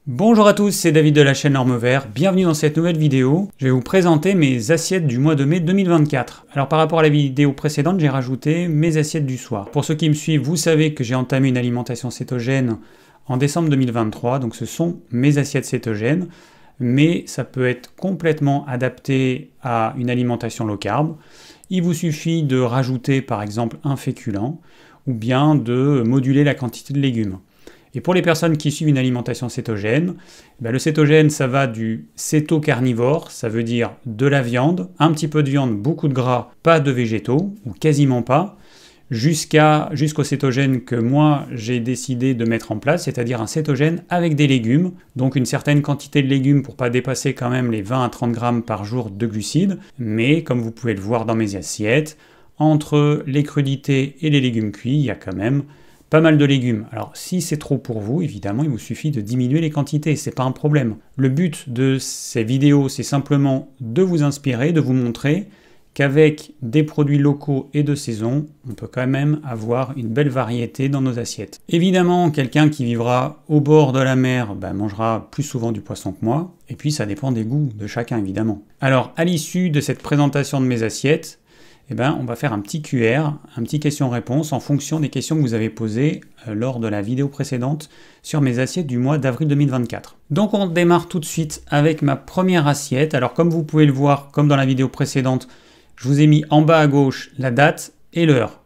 Bonjour à tous, c'est David de la chaîne Norme Vert, bienvenue dans cette nouvelle vidéo. Je vais vous présenter mes assiettes du mois de mai 2024. Alors par rapport à la vidéo précédente, j'ai rajouté mes assiettes du soir. Pour ceux qui me suivent, vous savez que j'ai entamé une alimentation cétogène en décembre 2023, donc ce sont mes assiettes cétogènes, mais ça peut être complètement adapté à une alimentation low carb. Il vous suffit de rajouter par exemple un féculent ou bien de moduler la quantité de légumes. Et pour les personnes qui suivent une alimentation cétogène, le cétogène, ça va du céto-carnivore, ça veut dire de la viande, un petit peu de viande, beaucoup de gras, pas de végétaux, ou quasiment pas, jusqu'au cétogène que moi j'ai décidé de mettre en place, c'est-à-dire un cétogène avec des légumes, donc une certaine quantité de légumes pour pas dépasser quand même les 20 à 30 grammes par jour de glucides, mais comme vous pouvez le voir dans mes assiettes, entre les crudités et les légumes cuits, il y a quand même pas mal de légumes. Alors si c'est trop pour vous, évidemment, il vous suffit de diminuer les quantités, c'est pas un problème. Le but de ces vidéos, c'est simplement de vous inspirer, de vous montrer qu'avec des produits locaux et de saison, on peut quand même avoir une belle variété dans nos assiettes. Évidemment, quelqu'un qui vivra au bord de la mer mangera plus souvent du poisson que moi, et puis ça dépend des goûts de chacun, évidemment. Alors, à l'issue de cette présentation de mes assiettes, on va faire un petit QR, un petit question-réponse en fonction des questions que vous avez posées lors de la vidéo précédente sur mes assiettes du mois d'avril 2024. Donc on démarre tout de suite avec ma première assiette. Alors comme vous pouvez le voir, comme dans la vidéo précédente, je vous ai mis en bas à gauche la date et l'heure.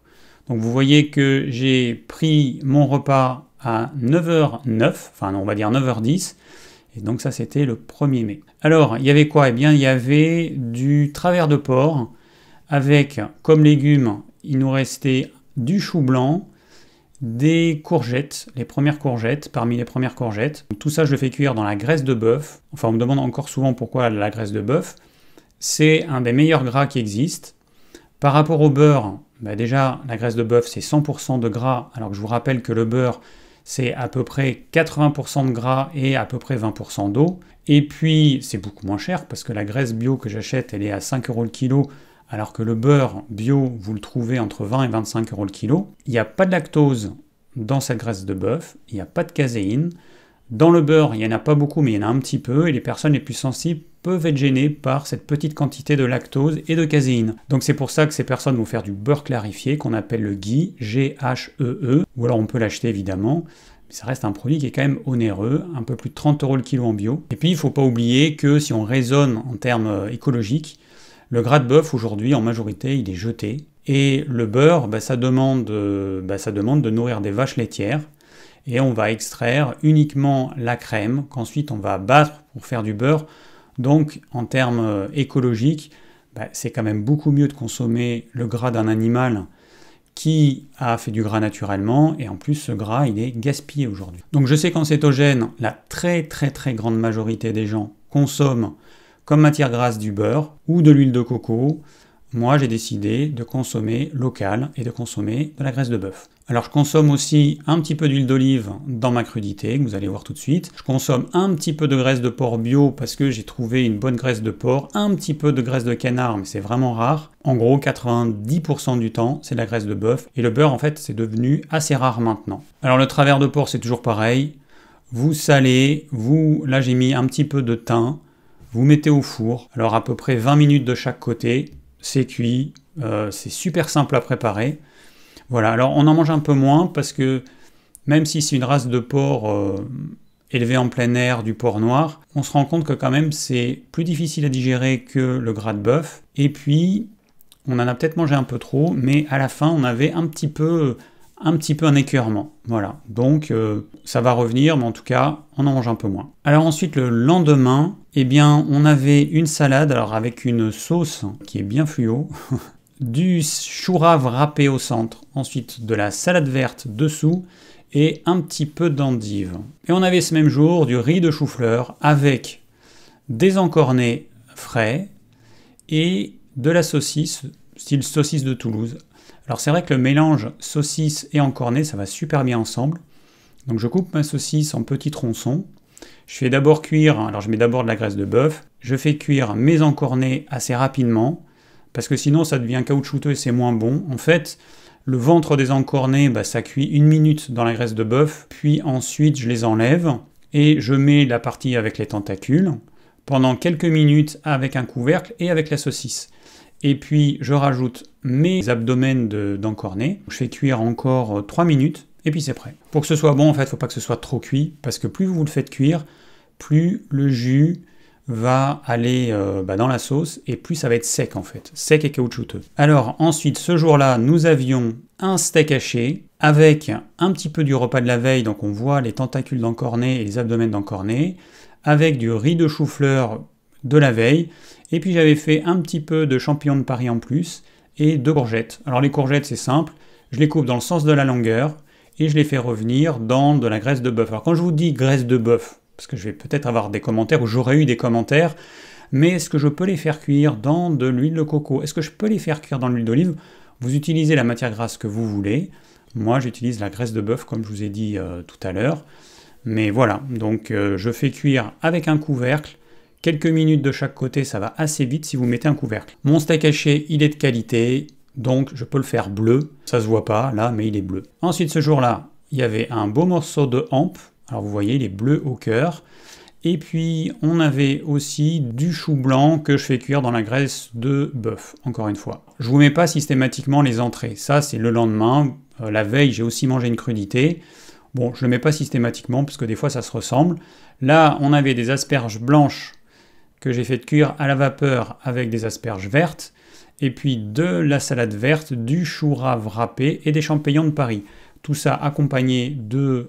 Donc vous voyez que j'ai pris mon repas à 9h09, enfin on va dire 9h10, et donc ça c'était le 1er mai. Alors il y avait quoi? Eh bien il y avait du travers de porc, avec comme légumes, il nous restait du chou blanc, des courgettes, les premières courgettes, parmi les premières courgettes. Tout ça, je le fais cuire dans la graisse de bœuf. Enfin, on me demande encore souvent pourquoi la graisse de bœuf. C'est un des meilleurs gras qui existe. Par rapport au beurre, déjà, la graisse de bœuf, c'est 100% de gras, alors que je vous rappelle que le beurre, c'est à peu près 80% de gras et à peu près 20% d'eau. Et puis, c'est beaucoup moins cher, parce que la graisse bio que j'achète, elle est à 5 € le kilo, alors que le beurre bio, vous le trouvez entre 20 et 25 € le kilo. Il n'y a pas de lactose dans cette graisse de bœuf, il n'y a pas de caséine. Dans le beurre, il n'y en a pas beaucoup, mais il y en a un petit peu, et les personnes les plus sensibles peuvent être gênées par cette petite quantité de lactose et de caséine. Donc c'est pour ça que ces personnes vont faire du beurre clarifié, qu'on appelle le ghee, G-H-E-E, ou alors on peut l'acheter évidemment, mais ça reste un produit qui est quand même onéreux, un peu plus de 30 € le kilo en bio. Et puis il ne faut pas oublier que si on raisonne en termes écologiques, le gras de bœuf, aujourd'hui, en majorité, il est jeté. Et le beurre, ça demande de nourrir des vaches laitières. Et on va extraire uniquement la crème, qu'ensuite on va battre pour faire du beurre. Donc, en termes écologiques, c'est quand même beaucoup mieux de consommer le gras d'un animal qui a fait du gras naturellement. Et en plus, ce gras, il est gaspillé aujourd'hui. Donc, je sais qu'en cétogène, la très très très grande majorité des gens consomment comme matière grasse du beurre ou de l'huile de coco. Moi, j'ai décidé de consommer local et de consommer de la graisse de bœuf. Alors, je consomme aussi un petit peu d'huile d'olive dans ma crudité, que vous allez voir tout de suite. Je consomme un petit peu de graisse de porc bio parce que j'ai trouvé une bonne graisse de porc, un petit peu de graisse de canard, mais c'est vraiment rare. En gros, 90% du temps, c'est de la graisse de bœuf. Et le beurre, en fait, c'est devenu assez rare maintenant. Alors, le travers de porc, c'est toujours pareil. Vous salez, là, j'ai mis un petit peu de thym. Vous mettez au four, alors à peu près 20 minutes de chaque côté, c'est cuit, c'est super simple à préparer. Voilà, alors on en mange un peu moins parce que même si c'est une race de porc élevée en plein air, du porc noir, on se rend compte que quand même c'est plus difficile à digérer que le gras de bœuf. Et puis, on en a peut-être mangé un peu trop, mais à la fin on avait un petit peu un écœurement. Voilà, donc ça va revenir, mais en tout cas, on en mange un peu moins. Alors ensuite, le lendemain, on avait une salade, alors avec une sauce qui est bien fluo, du chou rave râpé au centre, ensuite de la salade verte dessous, et un petit peu d'endive. Et on avait ce même jour du riz de chou-fleur avec des encornets frais et de la saucisse, style saucisse de Toulouse. Alors c'est vrai que le mélange saucisse et encornet, ça va super bien ensemble. Donc je coupe ma saucisse en petits tronçons. Je fais d'abord cuire, alors je mets d'abord de la graisse de bœuf. Je fais cuire mes encornets assez rapidement, parce que sinon ça devient caoutchouteux et c'est moins bon. En fait, le ventre des encornets, ça cuit 1 minute dans la graisse de bœuf, puis ensuite je les enlève et je mets la partie avec les tentacules pendant quelques minutes avec un couvercle et avec la saucisse. Et puis je rajoute mes abdomens d'encornet. Je fais cuire encore 3 minutes et puis c'est prêt. Pour que ce soit bon, en fait, il ne faut pas que ce soit trop cuit parce que plus vous le faites cuire, plus le jus va aller dans la sauce et plus ça va être sec en fait, sec et caoutchouteux. Alors ensuite, ce jour-là, nous avions un steak haché avec un petit peu du repas de la veille, donc on voit les tentacules d'encornet et les abdomens d'encornet, avec du riz de chou-fleur de la veille, et puis j'avais fait un petit peu de champignons de Paris en plus, et 2 courgettes. Alors les courgettes, c'est simple, je les coupe dans le sens de la longueur, et je les fais revenir dans de la graisse de bœuf. Alors quand je vous dis graisse de bœuf, parce que je vais peut-être avoir des commentaires, ou j'aurais eu des commentaires, mais est-ce que je peux les faire cuire dans de l'huile de coco? Est-ce que je peux les faire cuire dans l'huile d'olive? Vous utilisez la matière grasse que vous voulez. Moi, j'utilise la graisse de bœuf, comme je vous ai dit tout à l'heure. Mais voilà, donc je fais cuire avec un couvercle. Quelques minutes de chaque côté, ça va assez vite si vous mettez un couvercle. Mon steak haché, il est de qualité, donc je peux le faire bleu. Ça se voit pas, là, mais il est bleu. Ensuite, ce jour-là, il y avait un beau morceau de hampe. Alors vous voyez, il est bleu au cœur. Et puis, on avait aussi du chou blanc que je fais cuire dans la graisse de bœuf, encore une fois. Je ne vous mets pas systématiquement les entrées. Ça, c'est le lendemain. La veille, j'ai aussi mangé une crudité. Bon, je ne le mets pas systématiquement, parce que des fois, ça se ressemble. Là, on avait des asperges blanches que j'ai fait cuire à la vapeur avec des asperges vertes. Et puis, de la salade verte, du chou rave râpé et des champignons de Paris. Tout ça accompagné d'une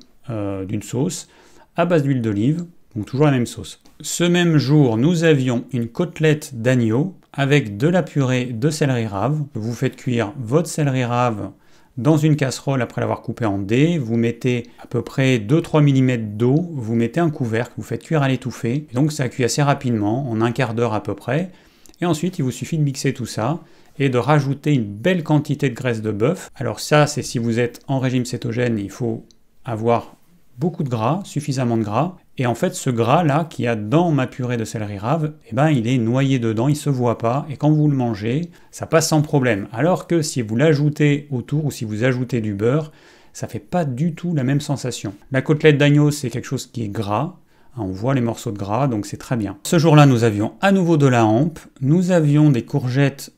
sauce à base d'huile d'olive. Donc toujours la même sauce. Ce même jour, nous avions une côtelette d'agneau avec de la purée de céleri rave. Vous faites cuire votre céleri rave dans une casserole après l'avoir coupé en dés. Vous mettez à peu près 2-3 mm d'eau. Vous mettez un couvercle, vous faites cuire à l'étouffée. Donc ça cuit assez rapidement, en un quart d'heure à peu près. Et ensuite, il vous suffit de mixer tout ça et de rajouter une belle quantité de graisse de bœuf. Alors ça, c'est si vous êtes en régime cétogène, il faut avoir beaucoup de gras, suffisamment de gras. Et en fait, ce gras-là qu'il y a dans ma purée de céleri rave, eh ben, il est noyé dedans, il ne se voit pas. Et quand vous le mangez, ça passe sans problème. Alors que si vous l'ajoutez autour ou si vous ajoutez du beurre, ça ne fait pas du tout la même sensation. La côtelette d'agneau, c'est quelque chose qui est gras. On voit les morceaux de gras, donc c'est très bien. Ce jour-là, nous avions à nouveau de la hampe. Nous avions des courgettes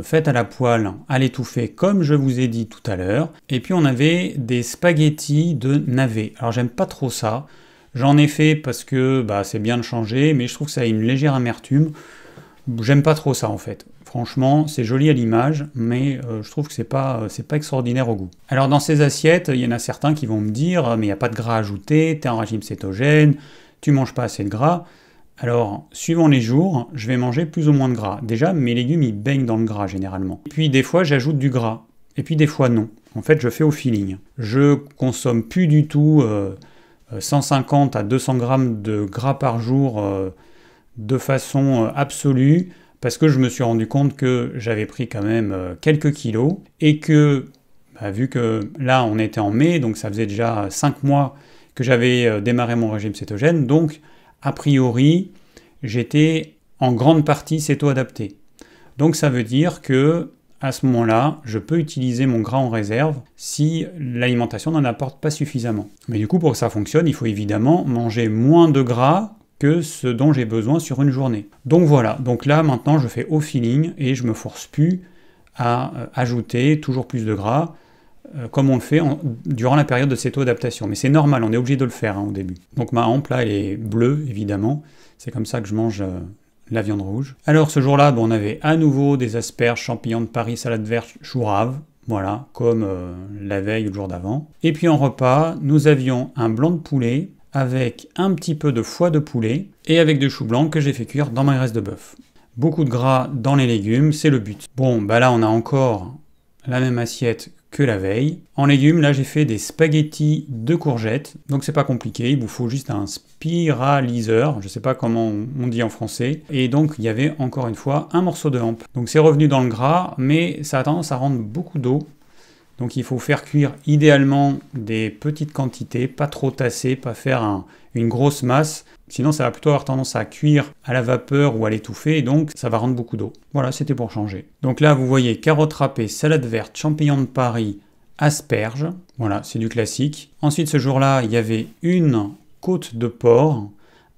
faites à la poêle, à l'étouffée, comme je vous ai dit tout à l'heure. Et puis on avait des spaghettis de navet. Alors j'aime pas trop ça. J'en ai fait parce que c'est bien de changer, mais je trouve que ça a une légère amertume. J'aime pas trop ça en fait. Franchement, c'est joli à l'image, mais je trouve que c'est pas extraordinaire au goût. Alors dans ces assiettes, il y en a certains qui vont me dire « mais il n'y a pas de gras ajouté, tu es en régime cétogène, tu manges pas assez de gras ». Alors, suivant les jours, je vais manger plus ou moins de gras. Déjà, mes légumes, ils baignent dans le gras généralement. Et puis des fois, j'ajoute du gras. Et puis des fois, non. En fait, je fais au feeling. Je consomme plus du tout 150 à 200 grammes de gras par jour de façon absolue, parce que je me suis rendu compte que j'avais pris quand même quelques kilos, et que, vu que là, on était en mai, donc ça faisait déjà 5 mois que j'avais démarré mon régime cétogène, donc a priori, j'étais en grande partie céto-adapté. Donc ça veut dire que à ce moment-là, je peux utiliser mon gras en réserve si l'alimentation n'en apporte pas suffisamment. Mais du coup, pour que ça fonctionne, il faut évidemment manger moins de gras que ce dont j'ai besoin sur une journée. Donc voilà, donc là maintenant je fais au feeling et je me force plus à ajouter toujours plus de gras, comme on le fait durant la période de céto-adaptation. Mais c'est normal, on est obligé de le faire au début. Donc ma hampe là, elle est bleue, évidemment. C'est comme ça que je mange la viande rouge. Alors ce jour-là, on avait à nouveau des asperges, champignons de Paris, salade verte, chou rave. Voilà, comme la veille ou le jour d'avant. Et puis en repas, nous avions un blanc de poulet avec un petit peu de foie de poulet et avec du chou blanc que j'ai fait cuire dans ma graisse de bœuf. Beaucoup de gras dans les légumes, c'est le but. Bon, là on a encore la même assiette que la veille. En légumes, là j'ai fait des spaghettis de courgettes, donc c'est pas compliqué, il vous faut juste un spiraliseur, je sais pas comment on dit en français, et donc il y avait encore une fois un morceau de hampe. Donc c'est revenu dans le gras, mais ça a tendance à rendre beaucoup d'eau, donc il faut faire cuire idéalement des petites quantités, pas trop tasser, pas faire une grosse masse, sinon ça va plutôt avoir tendance à cuire à la vapeur ou à l'étouffer, et donc ça va rendre beaucoup d'eau. Voilà, c'était pour changer. Donc là, vous voyez carottes râpées, salade verte, champignons de Paris, asperges. Voilà, c'est du classique. Ensuite, ce jour-là, il y avait une côte de porc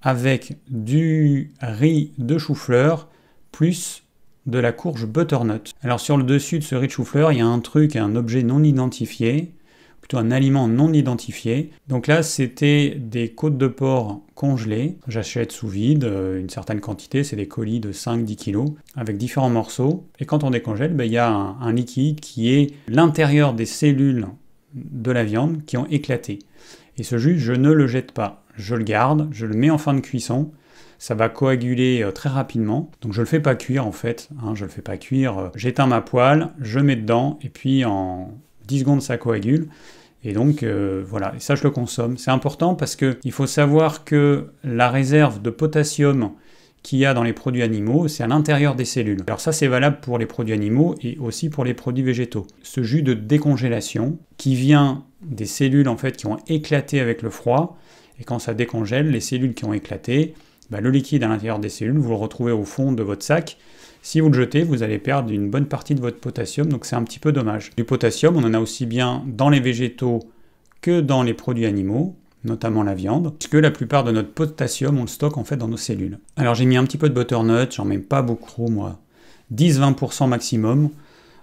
avec du riz de chou-fleur plus de la courge butternut. Alors sur le dessus de ce riz de chou-fleur, il y a un truc, un objet non identifié, plutôt un aliment non identifié. Donc là, c'était des côtes de porc congelées. J'achète sous vide une certaine quantité, c'est des colis de 5-10 kg avec différents morceaux. Et quand on décongèle, il y a un liquide qui est l'intérieur des cellules de la viande qui ont éclaté. Et ce jus, je ne le jette pas. Je le garde, je le mets en fin de cuisson. Ça va coaguler très rapidement. Donc je le fais pas cuire en fait. Je le fais pas cuire. J'éteins ma poêle, je mets dedans et puis en 10 secondes ça coagule. Et donc voilà, et ça je le consomme. C'est important parce qu'il faut savoir que la réserve de potassium qu'il y a dans les produits animaux, c'est à l'intérieur des cellules. Alors ça c'est valable pour les produits animaux et aussi pour les produits végétaux. Ce jus de décongélation qui vient des cellules en fait qui ont éclaté avec le froid, et quand ça décongèle, les cellules qui ont éclaté, le liquide à l'intérieur des cellules, vous le retrouvez au fond de votre sac. Si vous le jetez, vous allez perdre une bonne partie de votre potassium, donc c'est un petit peu dommage. Du potassium, on en a aussi bien dans les végétaux que dans les produits animaux, notamment la viande, puisque la plupart de notre potassium, on le stocke en fait dans nos cellules. Alors j'ai mis un petit peu de butternut, j'en mets pas beaucoup moi, 10-20% maximum.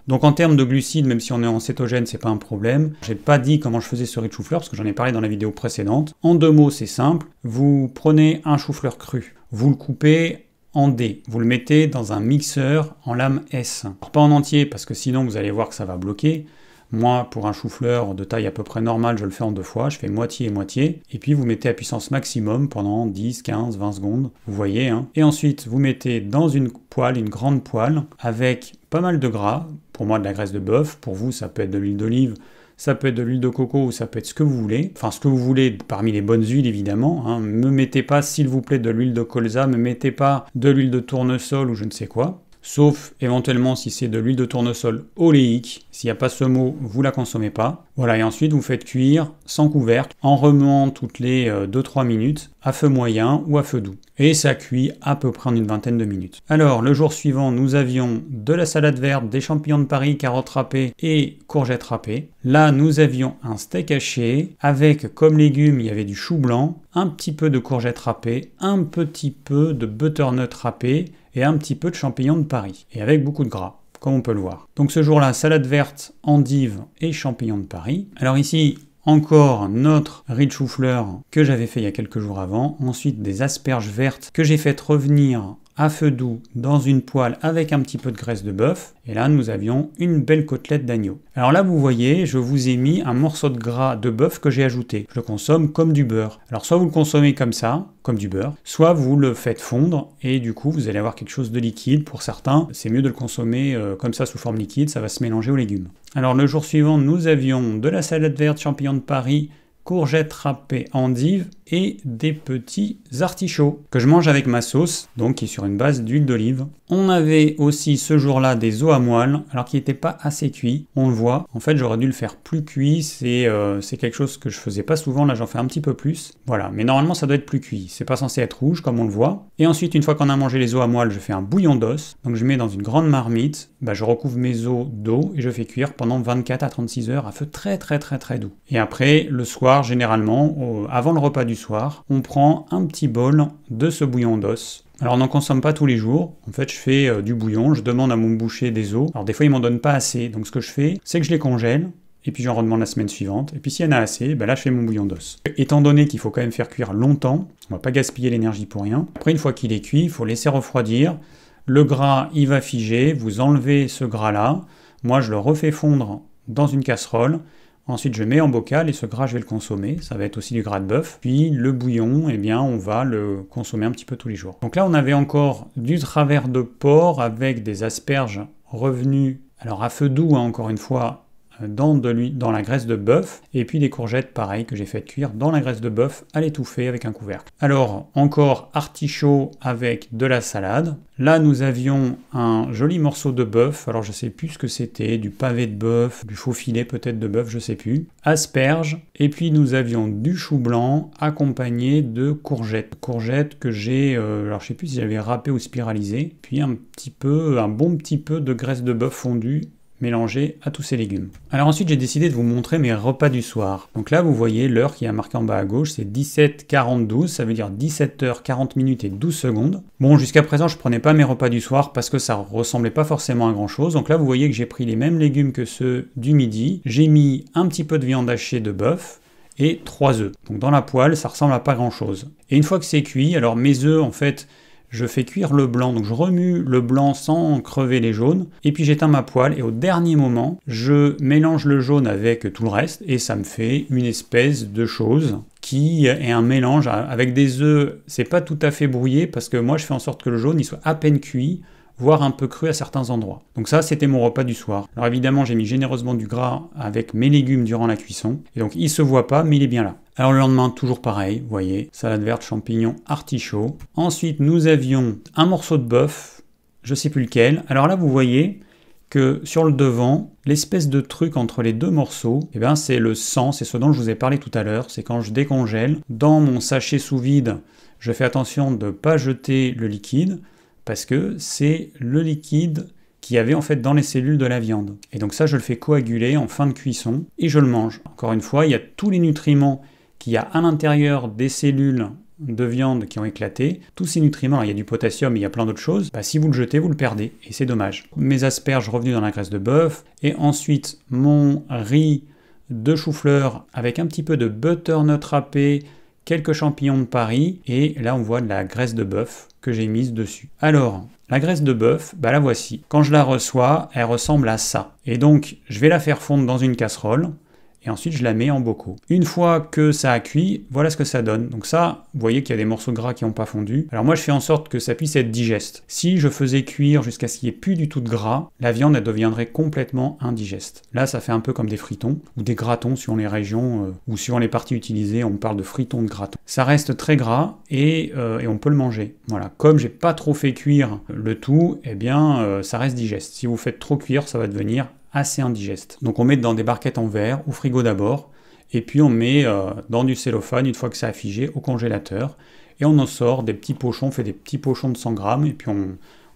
Donc en termes de glucides, même si on est en cétogène, c'est pas un problème. J'ai pas dit comment je faisais ce riz de chou-fleur, parce que j'en ai parlé dans la vidéo précédente. En 2 mots, c'est simple. Vous prenez un chou-fleur cru, vous le coupez en dés, vous le mettez dans un mixeur en lame S. Alors, pas en entier, parce que sinon vous allez voir que ça va bloquer. Moi, pour un chou-fleur de taille à peu près normale, je le fais en 2 fois, je fais moitié et moitié, et puis vous mettez à puissance maximum pendant 10, 15, 20 secondes, vous voyez, Et ensuite, vous mettez dans une poêle, une grande poêle, avec pas mal de gras, pour moi de la graisse de bœuf, pour vous ça peut être de l'huile d'olive, ça peut être de l'huile de coco, ou ça peut être ce que vous voulez, enfin ce que vous voulez parmi les bonnes huiles évidemment, Me mettez pas s'il vous plaît de l'huile de colza, me mettez pas de l'huile de tournesol ou je ne sais quoi. Sauf éventuellement si c'est de l'huile de tournesol oléique. S'il n'y a pas ce mot, vous la consommez pas. Voilà, et ensuite vous faites cuire sans couvercle, en remuant toutes les 2-3 minutes, à feu moyen ou à feu doux. Et ça cuit à peu près en une vingtaine de minutes. Alors, le jour suivant, nous avions de la salade verte, des champignons de Paris, carottes râpées et courgettes râpées. Là, nous avions un steak haché, avec comme légumes, il y avait du chou blanc, un petit peu de courgettes râpées, un petit peu de butternut râpé, et un petit peu de champignons de Paris, et avec beaucoup de gras, comme on peut le voir. Donc ce jour-là, salade verte, endive et champignons de Paris. Alors ici, encore notre riz de chou-fleur que j'avais fait il y a quelques jours avant. Ensuite, des asperges vertes que j'ai fait revenir à feu doux dans une poêle avec un petit peu de graisse de bœuf. Et là, nous avions une belle côtelette d'agneau. Alors là, vous voyez, je vous ai mis un morceau de gras de bœuf que j'ai ajouté. Je le consomme comme du beurre. Alors soit vous le consommez comme ça, comme du beurre, soit vous le faites fondre et du coup, vous allez avoir quelque chose de liquide. Pour certains, c'est mieux de le consommer comme ça sous forme liquide, ça va se mélanger aux légumes. Alors le jour suivant, nous avions de la salade verte, champignons de Paris, courgettes râpées, endives et des petits artichauts que je mange avec ma sauce, donc qui est sur une base d'huile d'olive. On avait aussi ce jour-là des os à moelle, alors qui n'étaient pas assez cuits, on le voit. En fait, j'aurais dû le faire plus cuit, c'est quelque chose que je faisais pas souvent, là j'en fais un petit peu plus. Voilà, mais normalement ça doit être plus cuit, c'est pas censé être rouge comme on le voit. Et ensuite, une fois qu'on a mangé les os à moelle, je fais un bouillon d'os, donc je mets dans une grande marmite, je recouvre mes os d'eau et je fais cuire pendant 24 à 36 heures à feu très doux. Et après, le soir, généralement, avant le repas du soir, on prend un petit bol de ce bouillon d'os. Alors on n'en consomme pas tous les jours, en fait je fais du bouillon, je demande à mon boucher des os. Alors des fois il m'en donne pas assez, donc ce que je fais, c'est que je les congèle, et puis j'en redemande la semaine suivante, et puis s'il y en a assez, là je fais mon bouillon d'os. Étant donné qu'il faut quand même faire cuire longtemps, on va pas gaspiller l'énergie pour rien. Après une fois qu'il est cuit, il faut laisser refroidir, le gras il va figer, vous enlevez ce gras là, moi je le refais fondre dans une casserole. Ensuite, je mets en bocal et ce gras, je vais le consommer. Ça va être aussi du gras de bœuf. Puis le bouillon, on va le consommer un petit peu tous les jours. Donc là, on avait encore du travers de porc avec des asperges revenues, alors à feu doux, encore une fois, dans la graisse de bœuf, et puis des courgettes, pareil, que j'ai fait cuire dans la graisse de bœuf à l'étouffer avec un couvercle. Alors, encore artichaut avec de la salade. Là, nous avions un joli morceau de bœuf, alors je sais plus ce que c'était, du pavé de bœuf, du faux filet peut-être de bœuf, je sais plus. Asperges, et puis nous avions du chou blanc accompagné de courgettes. Courgettes que j'ai, alors je sais plus si j'avais râpé ou spiralisé, puis un bon petit peu de graisse de bœuf fondue, mélangé à tous ces légumes. Alors ensuite, j'ai décidé de vous montrer mes repas du soir. Donc là, vous voyez l'heure qui est marquée en bas à gauche, c'est 17h42, ça veut dire 17h 40 minutes et 12 secondes. Bon, jusqu'à présent, je prenais pas mes repas du soir parce que ça ressemblait pas forcément à grand chose. Donc là, vous voyez que j'ai pris les mêmes légumes que ceux du midi. J'ai mis un petit peu de viande hachée de bœuf et 3 œufs. Donc dans la poêle, ça ressemble à pas grand chose. Et une fois que c'est cuit, alors mes œufs, en fait, je fais cuire le blanc, donc je remue le blanc sans crever les jaunes, et puis j'éteins ma poêle, et au dernier moment, je mélange le jaune avec tout le reste, et ça me fait une espèce de chose qui est un mélange avec des œufs. C'est pas tout à fait brouillé, parce que moi je fais en sorte que le jaune il soit à peine cuit, voire un peu cru à certains endroits. Donc ça, c'était mon repas du soir. Alors évidemment, j'ai mis généreusement du gras avec mes légumes durant la cuisson, et donc il se voit pas, mais il est bien là. Alors le lendemain, toujours pareil, vous voyez, salade verte, champignons, artichauts. Ensuite, nous avions un morceau de bœuf, je sais plus lequel. Alors là, vous voyez que sur le devant, l'espèce de truc entre les deux morceaux, eh ben, c'est le sang, c'est ce dont je vous ai parlé tout à l'heure, c'est quand je décongèle. Dans mon sachet sous vide, je fais attention de ne pas jeter le liquide, parce que c'est le liquide qu'il y avait en fait dans les cellules de la viande. Et donc ça, je le fais coaguler en fin de cuisson, et je le mange. Encore une fois, il y a tous les nutriments qu'il y a à l'intérieur des cellules de viande qui ont éclaté. Tous ces nutriments, là, il y a du potassium, mais il y a plein d'autres choses. Bah, si vous le jetez, vous le perdez, et c'est dommage. Mes asperges revenues dans la graisse de bœuf, et ensuite mon riz de chou-fleur avec un petit peu de butternut râpé, quelques champignons de Paris, et là on voit de la graisse de bœuf que j'ai mise dessus. Alors, la graisse de bœuf, bah la voici. Quand je la reçois, elle ressemble à ça. Et donc, je vais la faire fondre dans une casserole, et ensuite je la mets en bocaux. Une fois que ça a cuit, voilà ce que ça donne. Donc ça, vous voyez qu'il y a des morceaux de gras qui n'ont pas fondu. Alors moi je fais en sorte que ça puisse être digeste. Si je faisais cuire jusqu'à ce qu'il n'y ait plus du tout de gras, la viande elle deviendrait complètement indigeste. Là ça fait un peu comme des fritons, ou des gratons suivant les régions, ou suivant les parties utilisées, on parle de fritons de gratons. Ça reste très gras, et on peut le manger. Voilà, comme j'ai pas trop fait cuire le tout, eh bien ça reste digeste. Si vous faites trop cuire, ça va devenir assez indigeste. Donc on met dans des barquettes en verre, au frigo d'abord, et puis on met dans du cellophane, une fois que ça a figé, au congélateur, et on en sort des petits pochons, on fait des petits pochons de 100 grammes, et puis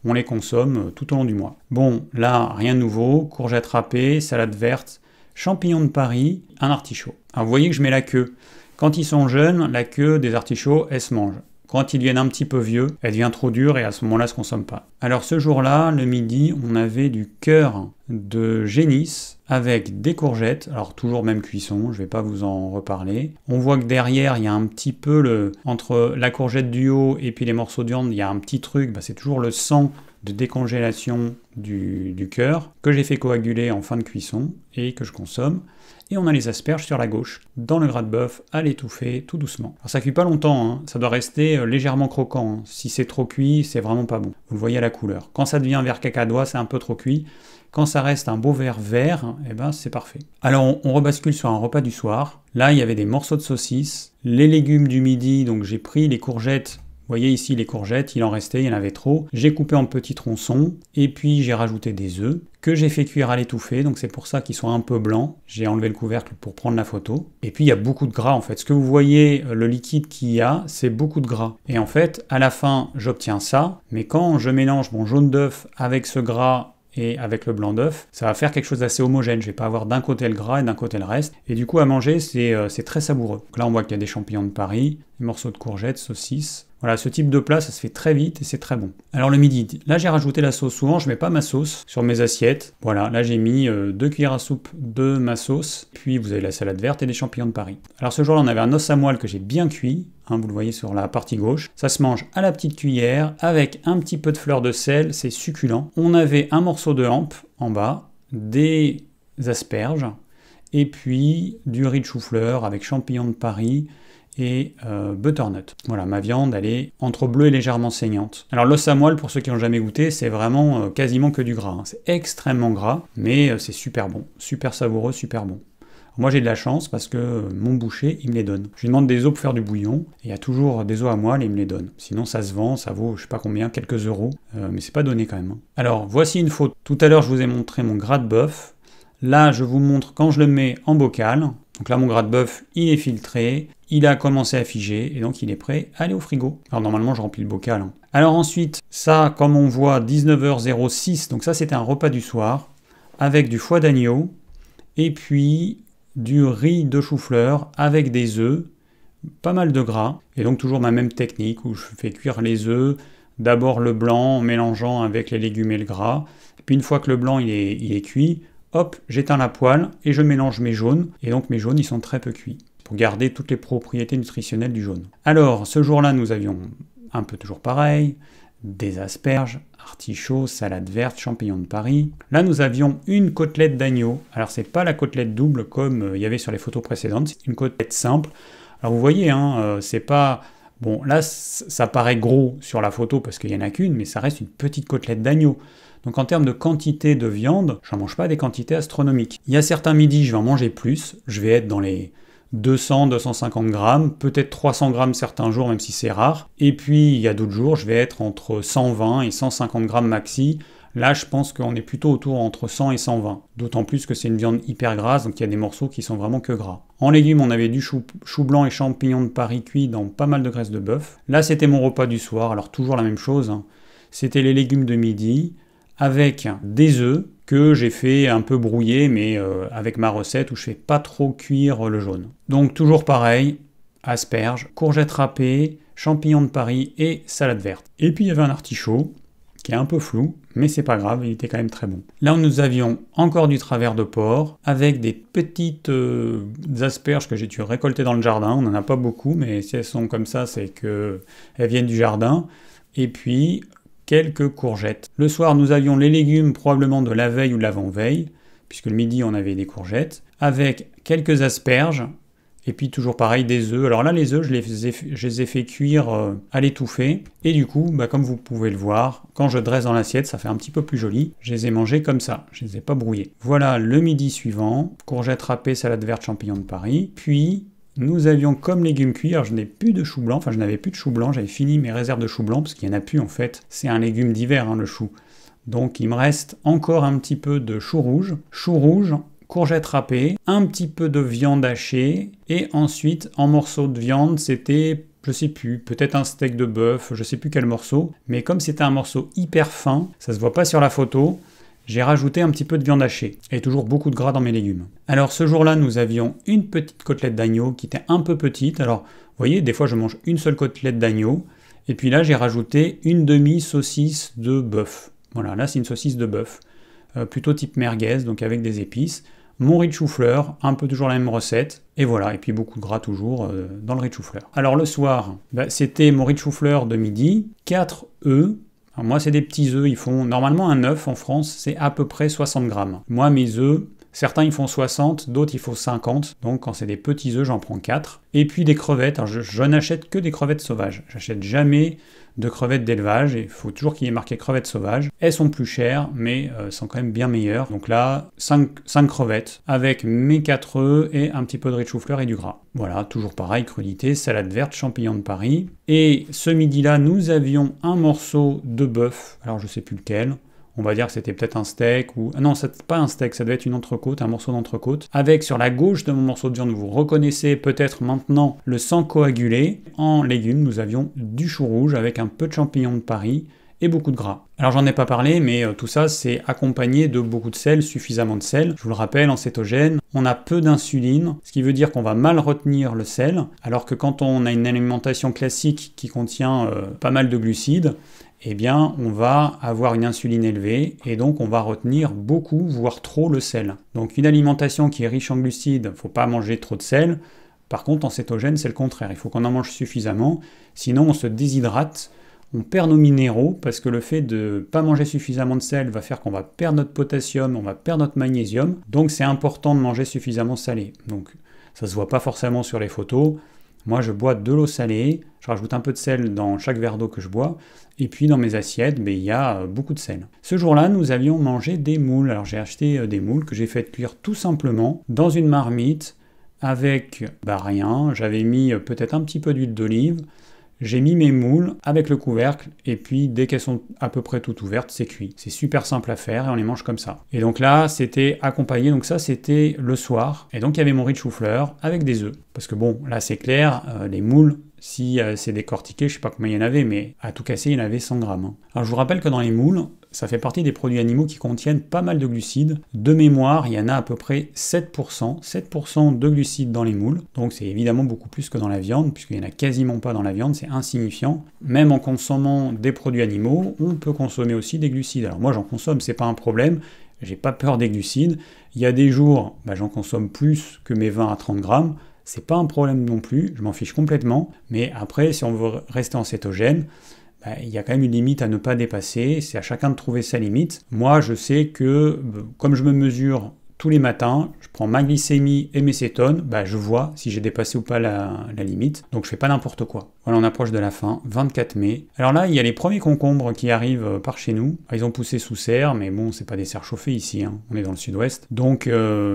on les consomme tout au long du mois. Bon, là, rien de nouveau, courgettes râpées, salade verte, champignons de Paris, un artichaut. Alors vous voyez que je mets la queue. Quand ils sont jeunes, la queue des artichauts, elle se mange. Quand ils deviennent un petit peu vieux, elle devient trop dure et à ce moment-là, elle ne se consomme pas. Alors ce jour-là, le midi, on avait du cœur de génisse avec des courgettes, alors toujours même cuisson, je ne vais pas vous en reparler. On voit que derrière, il y a un petit peu, entre la courgette du haut et puis les morceaux de viande, il y a un petit truc, c'est toujours le sang de décongélation du cœur que j'ai fait coaguler en fin de cuisson et que je consomme. Et on a les asperges sur la gauche, dans le gras de bœuf, à l'étouffer tout doucement. Alors ça cuit pas longtemps, hein. Ça doit rester légèrement croquant. Hein. Si c'est trop cuit, c'est vraiment pas bon. Vous le voyez à la couleur. Quand ça devient vert cacadois, c'est un peu trop cuit. Quand ça reste un beau vert vert, eh ben c'est parfait. Alors on rebascule sur un repas du soir. Là, il y avait des morceaux de saucisse, les légumes du midi, donc j'ai pris les courgettes. Vous voyez ici les courgettes, il en restait, il y en avait trop. J'ai coupé en petits tronçons, et puis j'ai rajouté des œufs, que j'ai fait cuire à l'étouffée, donc c'est pour ça qu'ils sont un peu blancs. J'ai enlevé le couvercle pour prendre la photo. Et puis il y a beaucoup de gras en fait. Ce que vous voyez, le liquide qu'il y a, c'est beaucoup de gras. Et en fait, à la fin, j'obtiens ça, mais quand je mélange mon jaune d'œuf avec ce gras, et avec le blanc d'œuf, ça va faire quelque chose d'assez homogène. Je vais pas avoir d'un côté le gras et d'un côté le reste. Et du coup, à manger, c'est très savoureux. Donc là, on voit qu'il y a des champignons de Paris, des morceaux de courgettes, saucisses. Voilà, ce type de plat, ça se fait très vite et c'est très bon. Alors le midi, là j'ai rajouté la sauce. Souvent, je mets pas ma sauce sur mes assiettes. Voilà, là j'ai mis 2 cuillères à soupe de ma sauce. Puis vous avez la salade verte et des champignons de Paris. Alors ce jour-là, on avait un os à moelle que j'ai bien cuit. Hein, vous le voyez sur la partie gauche. Ça se mange à la petite cuillère avec un petit peu de fleur de sel. C'est succulent. On avait un morceau de hampe en bas, des asperges et puis du riz de chou-fleur avec champignons de Paris et butternut. Voilà, ma viande, elle est entre bleue et légèrement saignante. Alors l'os à moelle, pour ceux qui n'ont jamais goûté, c'est vraiment quasiment que du gras. Hein. C'est extrêmement gras, mais c'est super bon, super savoureux, super bon. Moi j'ai de la chance parce que mon boucher, il me les donne. Je lui demande des os pour faire du bouillon, et il y a toujours des os à moelle et il me les donne. Sinon ça se vend, ça vaut je sais pas combien, quelques euros, mais c'est pas donné quand même. Hein. Alors voici une photo. Tout à l'heure je vous ai montré mon gras de bœuf. Là je vous montre quand je le mets en bocal. Donc là mon gras de bœuf, il est filtré, il a commencé à figer, et donc il est prêt à aller au frigo. Alors normalement je remplis le bocal. Hein. Alors ensuite, ça comme on voit, 19h06, donc ça c'était un repas du soir. avec du foie d'agneau, et puis du riz de chou-fleur avec des œufs, pas mal de gras, et donc toujours ma même technique où je fais cuire les œufs, d'abord le blanc en mélangeant avec les légumes et le gras, et puis une fois que le blanc il est cuit, hop, j'éteins la poêle et je mélange mes jaunes, et donc mes jaunes ils sont très peu cuits, pour garder toutes les propriétés nutritionnelles du jaune. Alors, ce jour-là, nous avions un peu toujours pareil, des asperges, artichauts, salade verte, champignons de Paris. Là, nous avions une côtelette d'agneau. Alors, c'est pas la côtelette double comme il y avait sur les photos précédentes, c'est une côtelette simple. Alors, vous voyez, c'est pas... Bon, là, ça paraît gros sur la photo parce qu'il n'y en a qu'une, mais ça reste une petite côtelette d'agneau. Donc, en termes de quantité de viande, j'en mange pas des quantités astronomiques. Il y a certains midis, je vais en manger plus. Je vais être dans les 200-250 grammes, peut-être 300 grammes certains jours, même si c'est rare. Et puis, il y a d'autres jours, je vais être entre 120 et 150 grammes maxi. Là, je pense qu'on est plutôt autour entre 100 et 120. D'autant plus que c'est une viande hyper grasse, donc il y a des morceaux qui sont vraiment que gras. En légumes, on avait du chou blanc et champignons de Paris cuits dans pas mal de graisse de bœuf. Là, c'était mon repas du soir, alors toujours la même chose. C'était les légumes de midi avec des œufs que j'ai fait un peu brouiller, mais avec ma recette où je fais pas trop cuire le jaune. Donc toujours pareil, asperges, courgettes râpées, champignons de Paris et salade verte. Et puis il y avait un artichaut qui est un peu flou, mais c'est pas grave, il était quand même très bon. Là, nous avions encore du travers de porc, avec des petites asperges que j'ai dû récolter dans le jardin. On n'en a pas beaucoup, mais si elles sont comme ça, c'est qu'elles viennent du jardin. Et puis, quelques courgettes. Le soir, nous avions les légumes probablement de la veille ou de l'avant-veille, puisque le midi, on avait des courgettes, avec quelques asperges, et puis toujours pareil, des œufs. Alors là, les œufs, je les ai fait cuire à l'étouffée. Et du coup, comme vous pouvez le voir, quand je dresse dans l'assiette, ça fait un petit peu plus joli. Je les ai mangés comme ça, je les ai pas brouillés. Voilà le midi suivant, courgettes râpées, salade verte, champignons de Paris. Puis, nous avions comme légumes cuits, alors je n'ai plus de chou blanc, enfin je n'avais plus de chou blanc, j'avais fini mes réserves de chou blanc, parce qu'il n'y en a plus en fait. C'est un légume d'hiver, le chou. Donc il me reste encore un petit peu de chou rouge, courgettes râpées, un petit peu de viande hachée, et ensuite, en morceaux de viande, c'était, je sais plus, peut-être un steak de bœuf, je sais plus quel morceau, mais comme c'était un morceau hyper fin, ça se voit pas sur la photo, j'ai rajouté un petit peu de viande hachée, et toujours beaucoup de gras dans mes légumes. Alors ce jour-là, nous avions une petite côtelette d'agneau qui était un peu petite, alors vous voyez, des fois je mange une seule côtelette d'agneau, et puis là j'ai rajouté une demi-saucisse de bœuf. Voilà, là c'est une saucisse de bœuf, plutôt type merguez, donc avec des épices. Mon riz de chou-fleur, un peu toujours la même recette, et voilà, et puis beaucoup de gras toujours dans le riz de chou-fleur. Alors le soir, c'était mon riz de chou-fleur de midi, 4 œufs. Alors moi c'est des petits œufs, ils font normalement un œuf en France, c'est à peu près 60 grammes. Moi mes œufs, certains ils font 60, d'autres ils font 50, donc quand c'est des petits œufs j'en prends 4. Et puis des crevettes, alors je n'achète que des crevettes sauvages, j'achète jamais de crevettes d'élevage, et il faut toujours qu'il y ait marqué crevettes sauvages. Elles sont plus chères, mais sont quand même bien meilleures. Donc là, 5 crevettes, avec mes 4 œufs et un petit peu de riz de chou-fleur et du gras. Voilà, toujours pareil, crudité, salade verte, champignons de Paris. Et ce midi-là, nous avions un morceau de bœuf, alors je sais plus lequel, on va dire que c'était peut-être un steak ou... Non, c'est pas un steak, ça devait être une entrecôte, un morceau d'entrecôte. Avec sur la gauche de mon morceau de viande, vous reconnaissez peut-être maintenant le sang coagulé. En légumes, nous avions du chou rouge avec un peu de champignons de Paris et beaucoup de gras. Alors j'en ai pas parlé, mais tout ça c'est accompagné de beaucoup de sel, suffisamment de sel. Je vous le rappelle, en cétogène, on a peu d'insuline, ce qui veut dire qu'on va mal retenir le sel, alors que quand on a une alimentation classique qui contient pas mal de glucides, eh bien, on va avoir une insuline élevée et donc on va retenir beaucoup, voire trop le sel. Donc une alimentation qui est riche en glucides, il ne faut pas manger trop de sel. Par contre, en cétogène, c'est le contraire. Il faut qu'on en mange suffisamment, sinon on se déshydrate, on perd nos minéraux, parce que le fait de ne pas manger suffisamment de sel va faire qu'on va perdre notre potassium, on va perdre notre magnésium. Donc c'est important de manger suffisamment salé. Donc ça ne se voit pas forcément sur les photos. Moi, je bois de l'eau salée, je rajoute un peu de sel dans chaque verre d'eau que je bois, et puis dans mes assiettes, il y a beaucoup de sel. Ce jour-là, nous avions mangé des moules. Alors j'ai acheté des moules que j'ai fait cuire tout simplement dans une marmite avec rien. J'avais mis peut-être un petit peu d'huile d'olive. J'ai mis mes moules avec le couvercle, et puis dès qu'elles sont à peu près toutes ouvertes, c'est cuit. C'est super simple à faire et on les mange comme ça. Et donc là, c'était accompagné, donc ça c'était le soir. Et donc il y avait mon riz de chou-fleur avec des œufs. Parce que bon, là c'est clair, les moules, si c'est décortiqué, je sais pas combien il y en avait, mais à tout casser, il y en avait 100 grammes. Alors je vous rappelle que dans les moules, ça fait partie des produits animaux qui contiennent pas mal de glucides. De mémoire, il y en a à peu près 7%, 7% de glucides dans les moules, donc c'est évidemment beaucoup plus que dans la viande, puisqu'il n'y en a quasiment pas dans la viande, c'est insignifiant. Même en consommant des produits animaux, on peut consommer aussi des glucides. Alors moi j'en consomme, c'est pas un problème, j'ai pas peur des glucides. Il y a des jours, j'en consomme plus que mes 20 à 30 grammes, c'est pas un problème non plus, je m'en fiche complètement, mais après, si on veut rester en cétogène, il y a quand même une limite à ne pas dépasser, c'est à chacun de trouver sa limite. Moi, je sais que, comme je me mesure tous les matins, je prends ma glycémie et mes cétones, je vois si j'ai dépassé ou pas la limite, donc je fais pas n'importe quoi. Voilà, on approche de la fin, 24 mai. Alors là, il y a les premiers concombres qui arrivent par chez nous. Ils ont poussé sous serre, mais bon, c'est pas des serres chauffées ici, hein. On est dans le sud-ouest, donc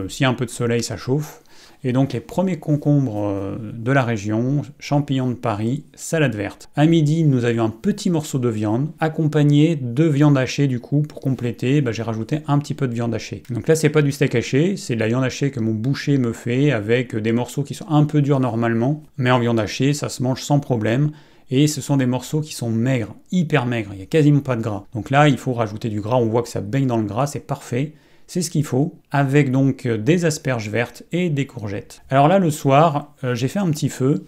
s'il y a un peu de soleil, ça chauffe. Et donc les premiers concombres de la région, champignons de Paris, salade verte. À midi, nous avions un petit morceau de viande, accompagné de viande hachée du coup, pour compléter, j'ai rajouté un petit peu de viande hachée. Donc là, c'est pas du steak haché, c'est de la viande hachée que mon boucher me fait, avec des morceaux qui sont un peu durs normalement, mais en viande hachée, ça se mange sans problème. Et ce sont des morceaux qui sont maigres, hyper maigres, il n'y a quasiment pas de gras. Donc là, il faut rajouter du gras, on voit que ça baigne dans le gras, c'est parfait. C'est ce qu'il faut, avec donc des asperges vertes et des courgettes. Alors là, le soir, j'ai fait un petit feu.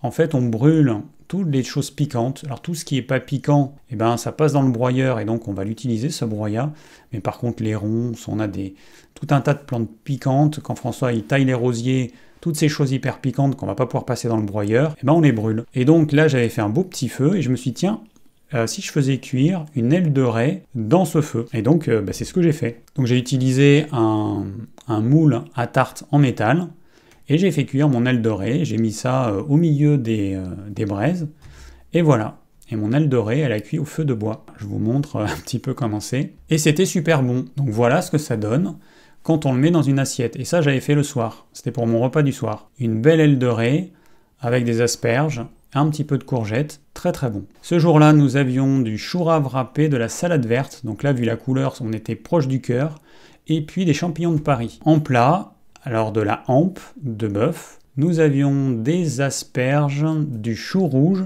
En fait, on brûle toutes les choses piquantes. Alors tout ce qui n'est pas piquant, ça passe dans le broyeur et donc on va l'utiliser, ce broyat. Mais par contre, les ronces, on a tout un tas de plantes piquantes. Quand François il taille les rosiers, toutes ces choses hyper piquantes qu'on va pas pouvoir passer dans le broyeur, on les brûle. Et donc là, j'avais fait un beau petit feu et je me suis dit, tiens, si je faisais cuire une aile de raie dans ce feu. Et donc, c'est ce que j'ai fait. Donc j'ai utilisé un moule à tarte en métal, et j'ai fait cuire mon aile de raie, j'ai mis ça au milieu des braises, et voilà. Et mon aile de raie, elle a cuit au feu de bois. Je vous montre un petit peu comment c'est. Et c'était super bon. Donc voilà ce que ça donne quand on le met dans une assiette. Et ça, j'avais fait le soir. C'était pour mon repas du soir. Une belle aile de raie, avec des asperges, un petit peu de courgettes, très très bon. Ce jour-là, nous avions du chou rave râpé, de la salade verte, donc là, vu la couleur, on était proche du cœur, et puis des champignons de Paris. En plat, alors de la hampe de bœuf, nous avions des asperges, du chou rouge,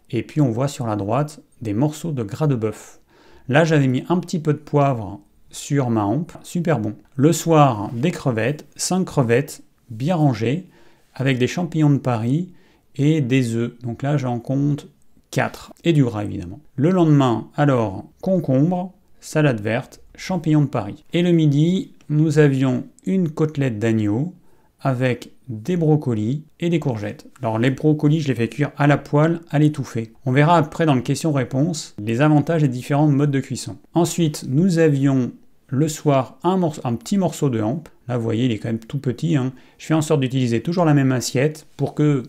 et puis on voit sur la droite des morceaux de gras de bœuf. Là, j'avais mis un petit peu de poivre sur ma hampe, super bon. Le soir, des crevettes, 5 crevettes, bien rangées, avec des champignons de Paris, et des œufs. Donc là, j'en compte 4. Et du gras, évidemment. Le lendemain, alors, concombre, salade verte, champignons de Paris. Et le midi, nous avions une côtelette d'agneau avec des brocolis et des courgettes. Alors les brocolis, je les fais cuire à la poêle, à l'étouffée. On verra après dans le question-réponse les avantages des différents modes de cuisson. Ensuite, nous avions le soir un petit morceau de hampe. Là, vous voyez, il est quand même tout petit, hein. Je fais en sorte d'utiliser toujours la même assiette pour que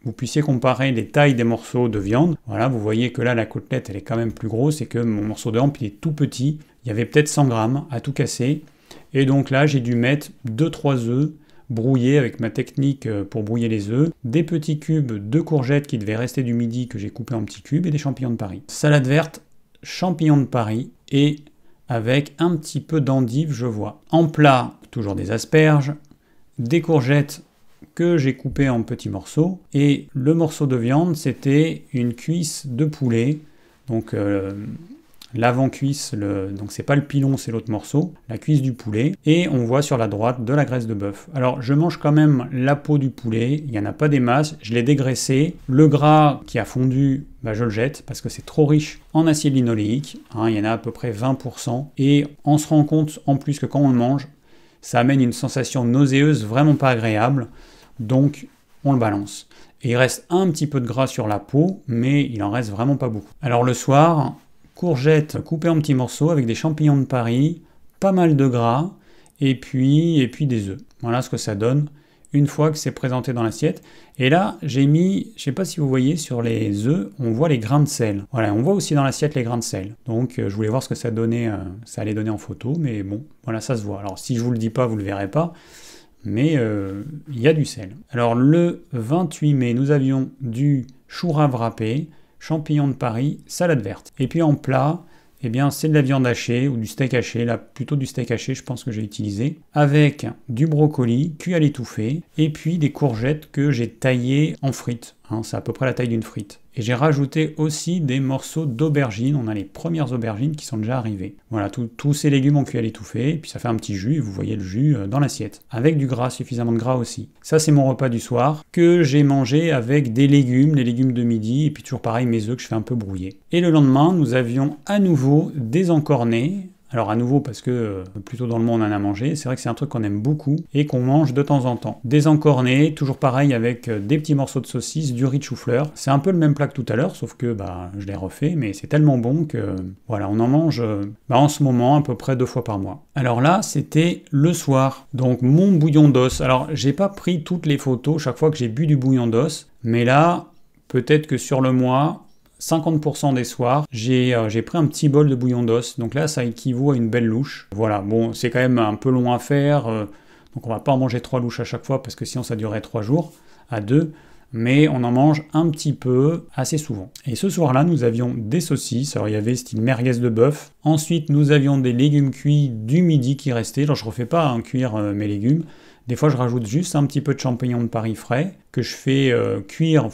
vous puissiez comparer les tailles des morceaux de viande. Voilà, vous voyez que là, la côtelette, elle est quand même plus grosse et que mon morceau de hampe, il est tout petit. Il y avait peut-être 100 grammes à tout casser. Et donc là, j'ai dû mettre 2-3 œufs brouillés avec ma technique pour brouiller les œufs, des petits cubes de courgettes qui devaient rester du midi que j'ai coupé en petits cubes et des champignons de Paris. Salade verte, champignons de Paris et avec un petit peu d'endive, je vois. En plat, toujours des asperges, des courgettes que j'ai coupé en petits morceaux, et le morceau de viande, c'était une cuisse de poulet, donc l'avant-cuisse, donc c'est pas le pilon, c'est l'autre morceau, la cuisse du poulet, et on voit sur la droite de la graisse de bœuf. Alors je mange quand même la peau du poulet, il n'y en a pas des masses, je l'ai dégraissé, le gras qui a fondu, je le jette, parce que c'est trop riche en acide linoléique, hein, il y en a à peu près 20%, et on se rend compte en plus que quand on le mange, ça amène une sensation nauséeuse vraiment pas agréable, donc on le balance. Et il reste un petit peu de gras sur la peau, mais il en reste vraiment pas beaucoup. Alors le soir, courgettes coupées en petits morceaux avec des champignons de Paris, pas mal de gras, et puis des œufs. Voilà ce que ça donne une fois que c'est présenté dans l'assiette. Et là, j'ai mis, je sais pas si vous voyez, sur les œufs, on voit les grains de sel. Voilà, on voit aussi dans l'assiette les grains de sel. Donc je voulais voir ce que ça donnait, ça allait donner en photo, mais bon, voilà, ça se voit. Alors si je vous le dis pas, vous le verrez pas, mais il y a du sel. Alors le 28 mai, nous avions du chou rave râpé, champignons de Paris, salade verte. Et puis en plat, eh bien c'est de la viande hachée ou du steak haché, là plutôt du steak haché je pense que j'ai utilisé, avec du brocoli cuit à l'étouffée, et puis des courgettes que j'ai taillées en frites, hein, c'est à peu près la taille d'une frite. Et j'ai rajouté aussi des morceaux d'aubergines. On a les premières aubergines qui sont déjà arrivées. Voilà, tous ces légumes ont cuit à l'étouffée, et puis ça fait un petit jus, et vous voyez le jus dans l'assiette. Avec du gras, suffisamment de gras aussi. Ça, c'est mon repas du soir, que j'ai mangé avec des légumes, les légumes de midi, et puis toujours pareil, mes œufs que je fais un peu brouiller. Et le lendemain, nous avions à nouveau des encornets. Alors à nouveau parce que plutôt dans le monde on en a mangé, c'est vrai que c'est un truc qu'on aime beaucoup et qu'on mange de temps en temps. Des encornets, toujours pareil avec des petits morceaux de saucisse, du riz de chou-fleur. C'est un peu le même plat que tout à l'heure, sauf que je l'ai refait, mais c'est tellement bon que voilà, on en mange en ce moment à peu près 2 fois par mois. Alors là, c'était le soir, donc mon bouillon d'os. Alors j'ai pas pris toutes les photos chaque fois que j'ai bu du bouillon d'os, mais là, peut-être que sur le mois, 50% des soirs, j'ai pris un petit bol de bouillon d'os. Donc là, ça équivaut à une belle louche. Voilà, bon, c'est quand même un peu long à faire. Donc on va pas en manger 3 louches à chaque fois, parce que sinon ça durerait 3 jours à 2. Mais on en mange un petit peu, assez souvent. Et ce soir-là, nous avions des saucisses. Alors il y avait style merguez de bœuf. Ensuite, nous avions des légumes cuits du midi qui restaient. Alors je refais pas cuire mes légumes. Des fois, je rajoute juste un petit peu de champignons de Paris frais que je fais cuire.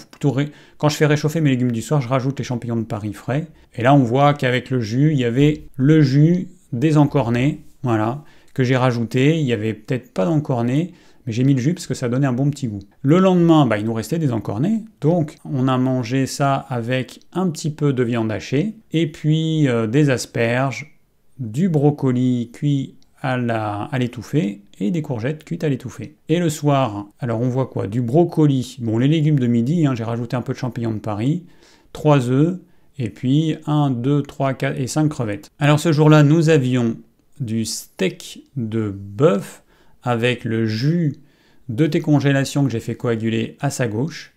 Quand je fais réchauffer mes légumes du soir, je rajoute les champignons de Paris frais. Et là, on voit qu'avec le jus, il y avait le jus des encornets, voilà, que j'ai rajouté. Il n'y avait peut-être pas d'encornets, mais j'ai mis le jus parce que ça donnait un bon petit goût. Le lendemain, il nous restait des encornets. Donc, on a mangé ça avec un petit peu de viande hachée, et puis des asperges, du brocoli cuit à l'étouffée et des courgettes cuites à l'étouffée. Et le soir, alors on voit quoi? Du brocoli, bon les légumes de midi, j'ai rajouté un peu de champignons de Paris, 3 œufs, et puis 1, 2, 3, 4 et 5 crevettes. Alors ce jour-là, nous avions du steak de bœuf avec le jus de décongélation que j'ai fait coaguler à sa gauche,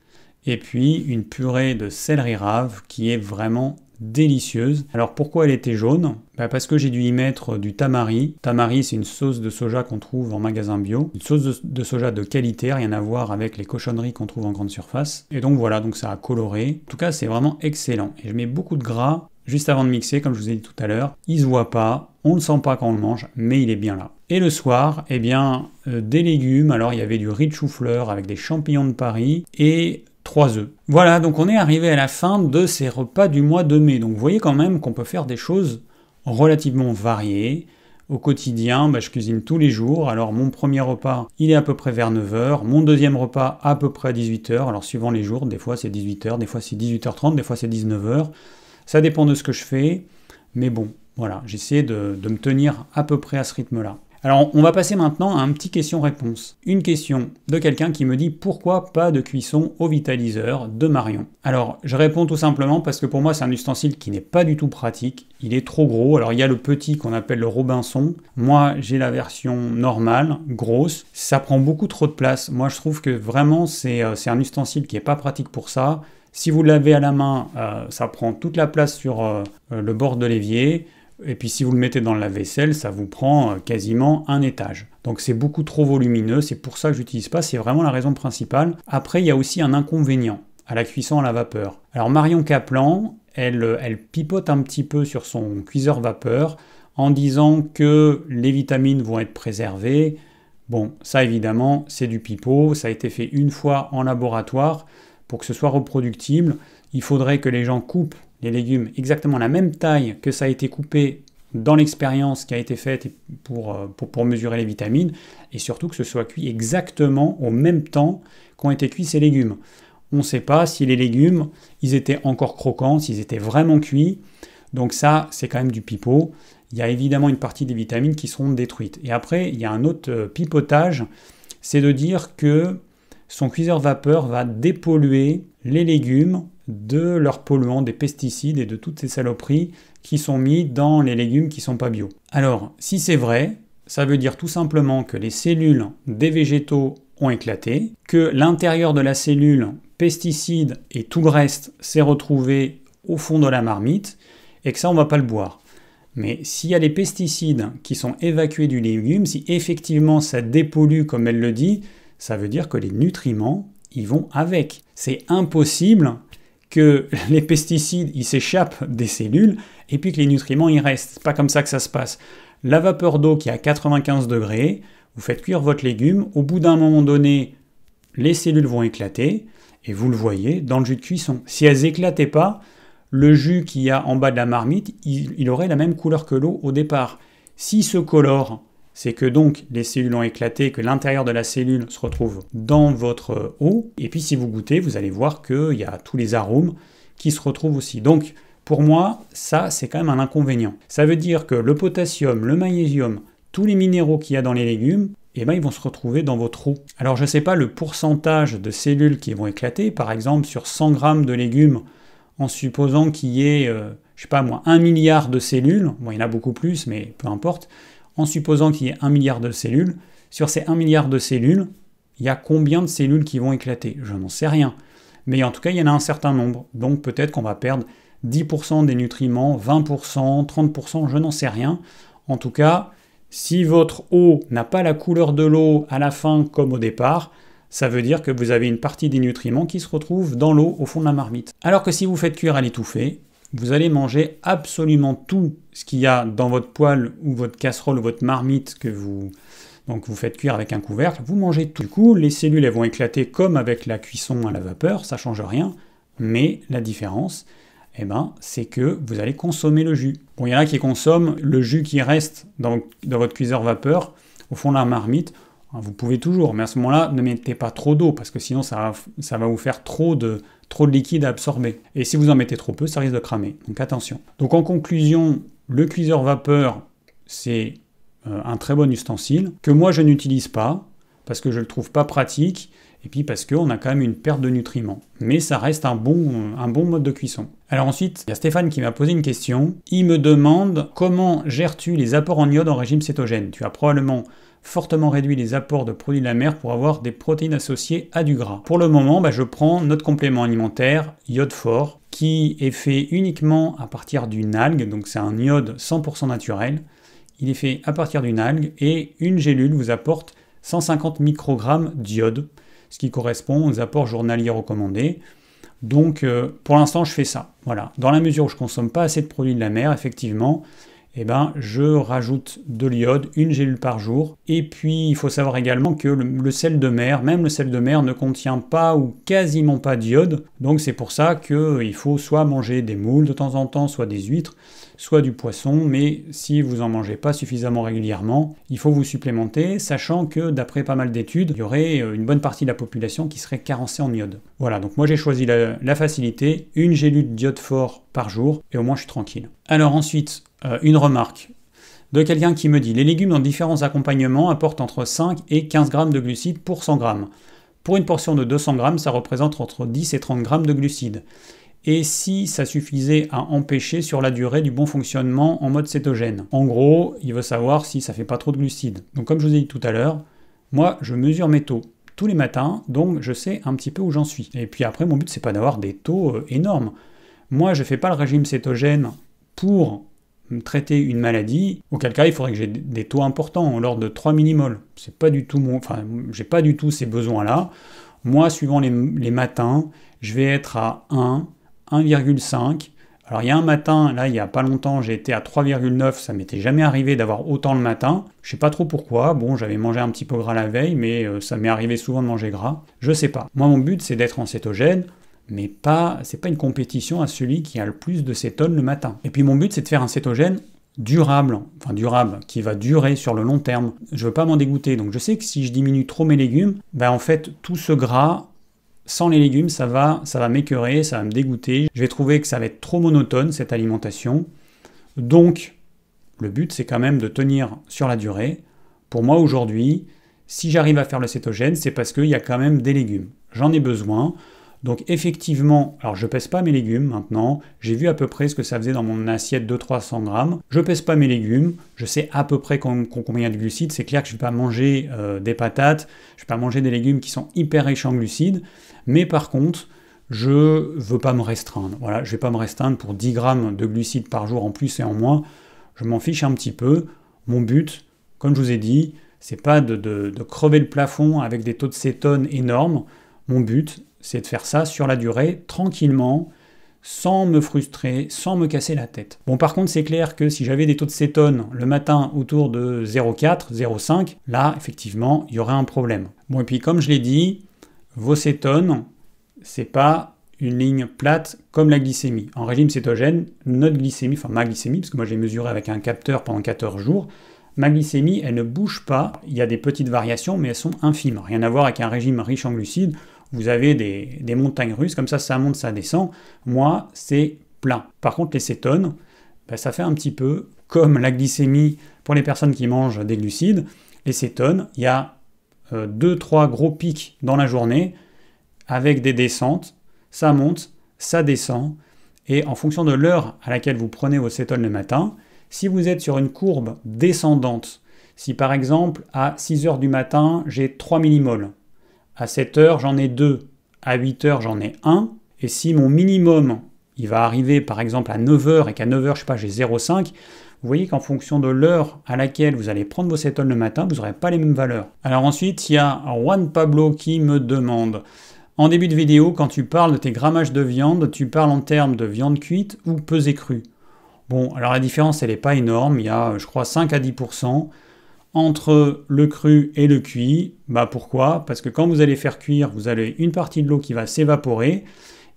et puis une purée de céleri rave qui est vraiment délicieuse. Alors pourquoi elle était jaune? Parce que j'ai dû y mettre du tamari. Tamari, c'est une sauce de soja qu'on trouve en magasin bio. Une sauce de soja de qualité, rien à voir avec les cochonneries qu'on trouve en grande surface. Et donc voilà, donc ça a coloré. En tout cas, c'est vraiment excellent. Et je mets beaucoup de gras juste avant de mixer, comme je vous ai dit tout à l'heure. Il se voit pas, on ne le sent pas quand on le mange, mais il est bien là. Et le soir, des légumes. Alors il y avait du riz de chou-fleur avec des champignons de Paris et 3 œufs. Voilà, donc on est arrivé à la fin de ces repas du mois de mai. Donc vous voyez quand même qu'on peut faire des choses relativement variées. Au quotidien, je cuisine tous les jours. Alors mon premier repas, il est à peu près vers 9h. Mon deuxième repas, à peu près à 18h. Alors suivant les jours, des fois c'est 18h, des fois c'est 18h30, des fois c'est 19h. Ça dépend de ce que je fais. Mais bon, voilà, j'essaie de me tenir à peu près à ce rythme-là. Alors, on va passer maintenant à un petit question-réponse. Une question de quelqu'un qui me dit « Pourquoi pas de cuisson au vitaliseur de Marion ?» Alors, je réponds tout simplement parce que pour moi, c'est un ustensile qui n'est pas du tout pratique. Il est trop gros. Alors, il y a le petit qu'on appelle le Robinson. Moi, j'ai la version normale, grosse. Ça prend beaucoup trop de place. Moi, je trouve que vraiment, c'est un ustensile qui n'est pas pratique pour ça. Si vous l'avez à la main, ça prend toute la place sur le bord de l'évier. Et puis si vous le mettez dans le lave-vaisselle, ça vous prend quasiment un étage. Donc c'est beaucoup trop volumineux, c'est pour ça que je n'utilise pas, c'est vraiment la raison principale. Après, il y a aussi un inconvénient à la cuisson à la vapeur. Alors Marion Kaplan, elle pipote un petit peu sur son cuiseur vapeur en disant que les vitamines vont être préservées. Bon, ça évidemment, c'est du pipeau, ça a été fait une fois en laboratoire. Pour que ce soit reproductible, il faudrait que les gens coupent les légumes exactement la même taille que ça a été coupé dans l'expérience qui a été faite pour mesurer les vitamines, et surtout que ce soit cuit exactement au même temps qu'ont été cuits ces légumes. On ne sait pas si les légumes, ils étaient encore croquants, s'ils étaient vraiment cuits, donc ça, c'est quand même du pipeau. Il y a évidemment une partie des vitamines qui seront détruites. Et après, il y a un autre pipotage, c'est de dire que son cuiseur vapeur va dépolluer les légumes de leurs polluants, des pesticides et de toutes ces saloperies qui sont mis dans les légumes qui ne sont pas bio. Alors, si c'est vrai, ça veut dire tout simplement que les cellules des végétaux ont éclaté, que l'intérieur de la cellule, pesticides et tout le reste s'est retrouvé au fond de la marmite et que ça, on ne va pas le boire. Mais s'il y a les pesticides qui sont évacués du légume, si effectivement ça dépollue comme elle le dit, ça veut dire que les nutriments, ils vont avec. C'est impossible que les pesticides, ils s'échappent des cellules et puis que les nutriments, ils restent. C'est pas comme ça que ça se passe. La vapeur d'eau qui est à 95 degrés, vous faites cuire votre légume, au bout d'un moment donné, les cellules vont éclater et vous le voyez dans le jus de cuisson. Si elles éclataient pas, le jus qu'il y a en bas de la marmite, il aurait la même couleur que l'eau au départ. S'il se colore, c'est que donc les cellules ont éclaté, que l'intérieur de la cellule se retrouve dans votre eau. Et puis si vous goûtez, vous allez voir qu'il y a tous les arômes qui se retrouvent aussi. Donc pour moi, ça c'est quand même un inconvénient. Ça veut dire que le potassium, le magnésium, tous les minéraux qu'il y a dans les légumes, eh ben, ils vont se retrouver dans votre eau. Alors je ne sais pas le pourcentage de cellules qui vont éclater, par exemple sur 100 grammes de légumes, en supposant qu'il y ait, je sais pas moi, 1 milliard de cellules, bon il y en a beaucoup plus, mais peu importe, en supposant qu'il y ait 1 milliard de cellules, sur ces 1 milliard de cellules, il y a combien de cellules qui vont éclater? Je n'en sais rien. Mais en tout cas, il y en a un certain nombre, donc peut-être qu'on va perdre 10% des nutriments, 20%, 30%, je n'en sais rien. En tout cas, si votre eau n'a pas la couleur de l'eau à la fin comme au départ, ça veut dire que vous avez une partie des nutriments qui se retrouvent dans l'eau au fond de la marmite. Alors que si vous faites cuire à l'étouffée, vous allez manger absolument tout ce qu'il y a dans votre poêle ou votre casserole ou votre marmite que vous faites cuire avec un couvercle, vous mangez tout. Du coup, les cellules elles vont éclater comme avec la cuisson à la vapeur, ça ne change rien, mais la différence, eh ben, c'est que vous allez consommer le jus. Bon, il y en a qui consomment le jus qui reste dans votre cuiseur vapeur, au fond de la marmite. Vous pouvez toujours, mais à ce moment-là, ne mettez pas trop d'eau, parce que sinon ça va vous faire trop de liquide à absorber. Et si vous en mettez trop peu, ça risque de cramer. Donc attention. Donc en conclusion, le cuiseur vapeur, c'est un très bon ustensile, que moi je n'utilise pas, parce que je ne le trouve pas pratique, et puis parce qu'on a quand même une perte de nutriments. Mais ça reste un bon mode de cuisson. Alors ensuite, il y a Stéphane qui m'a posé une question. Il me demande comment gères-tu les apports en iode en régime cétogène? Tu as probablement fortement réduit les apports de produits de la mer pour avoir des protéines associées à du gras. Pour le moment, je prends notre complément alimentaire, iode fort, qui est fait uniquement à partir d'une algue, donc c'est un iode 100% naturel. Il est fait à partir d'une algue et une gélule vous apporte 150 microgrammes d'iode, ce qui correspond aux apports journaliers recommandés. Donc pour l'instant je fais ça. Voilà. Dans la mesure où je ne consomme pas assez de produits de la mer, effectivement, je rajoute de l'iode, une gélule par jour. Et puis, il faut savoir également que le sel de mer, même le sel de mer, ne contient pas ou quasiment pas d'iode. Donc c'est pour ça qu'il faut soit manger des moules de temps en temps, soit des huîtres, soit du poisson. Mais si vous n'en mangez pas suffisamment régulièrement, il faut vous supplémenter, sachant que d'après pas mal d'études, il y aurait une bonne partie de la population qui serait carencée en iode. Voilà, donc moi j'ai choisi la facilité, une gélule d'iode fort par jour, et au moins je suis tranquille. Alors ensuite, une remarque de quelqu'un qui me dit « Les légumes dans différents accompagnements apportent entre 5 et 15 grammes de glucides pour 100 grammes. Pour une portion de 200 grammes, ça représente entre 10 et 30 grammes de glucides. Et si ça suffisait à empêcher sur la durée du bon fonctionnement en mode cétogène ?» En gros, il veut savoir si ça fait pas trop de glucides. Donc comme je vous ai dit tout à l'heure, moi je mesure mes taux tous les matins, donc je sais un petit peu où j'en suis. Et puis après, mon but c'est pas d'avoir des taux énormes. Moi je fais pas le régime cétogène pour traiter une maladie, auquel cas il faudrait que j'ai des taux importants, l'ordre de 3 millimoles. C'est pas du tout j'ai pas du tout ces besoins-là. Moi, suivant les matins, je vais être à 1, 1,5. Alors il y a un matin, là il y a pas longtemps, j'ai été à 3,9, ça m'était jamais arrivé d'avoir autant le matin. Je sais pas trop pourquoi, bon j'avais mangé un petit peu gras la veille, mais ça m'est arrivé souvent de manger gras. Je sais pas. Moi mon but c'est d'être en cétogène, mais c'est pas une compétition à celui qui a le plus de cétone le matin. Et puis mon but c'est de faire un cétogène durable, qui va durer sur le long terme. Je veux pas m'en dégoûter, donc je sais que si je diminue trop mes légumes, en fait tout ce gras, sans les légumes, ça va m'écœurer, ça va me dégoûter. Je vais trouver que ça va être trop monotone cette alimentation. Donc le but c'est quand même de tenir sur la durée. Pour moi aujourd'hui, si j'arrive à faire le cétogène, c'est parce qu'il y a quand même des légumes. J'en ai besoin. Donc effectivement, alors je pèse pas mes légumes maintenant, j'ai vu à peu près ce que ça faisait dans mon assiette de 300 grammes, je pèse pas mes légumes, je sais à peu près combien il y a de glucides, c'est clair que je vais pas manger des patates, je vais pas manger des légumes qui sont hyper riches en glucides, mais par contre, je veux pas me restreindre, voilà, je vais pas me restreindre pour 10 grammes de glucides par jour en plus et en moins, je m'en fiche un petit peu, mon but, comme je vous ai dit, c'est pas de crever le plafond avec des taux de cétone énormes, mon but, c'est de faire ça sur la durée, tranquillement, sans me frustrer, sans me casser la tête. Bon, par contre, c'est clair que si j'avais des taux de cétone le matin autour de 0,4, 0,5, là, effectivement, il y aurait un problème. Bon, et puis comme je l'ai dit, vos cétones, c'est pas une ligne plate comme la glycémie. En régime cétogène, notre glycémie, enfin ma glycémie, parce que moi j'ai mesuré avec un capteur pendant 14 jours, ma glycémie, elle ne bouge pas. Il y a des petites variations, mais elles sont infimes. Rien à voir avec un régime riche en glucides. Vous avez des montagnes russes, comme ça monte, ça descend. Moi, c'est plein. Par contre, les cétones, ça fait un petit peu comme la glycémie pour les personnes qui mangent des glucides. Les cétones, il y a 2-3 gros pics dans la journée, avec des descentes. Ça monte, ça descend. Et en fonction de l'heure à laquelle vous prenez vos cétones le matin, si vous êtes sur une courbe descendante, si par exemple à 6 heures du matin, j'ai 3 millimoles, à 7 heures, j'en ai 2, à 8 heures, j'en ai 1, et si mon minimum, il va arriver par exemple à 9 heures et qu'à 9 heures, je sais pas, j'ai 0,5, vous voyez qu'en fonction de l'heure à laquelle vous allez prendre vos cétones le matin, vous n'aurez pas les mêmes valeurs. Alors ensuite, il y a Juan Pablo qui me demande, en début de vidéo, quand tu parles de tes grammages de viande, tu parles en termes de viande cuite ou pesée crue? Bon, alors la différence, elle n'est pas énorme, il y a, je crois, 5 à 10% entre le cru et le cuit. Pourquoi? Parce que quand vous allez faire cuire, vous avez une partie de l'eau qui va s'évaporer,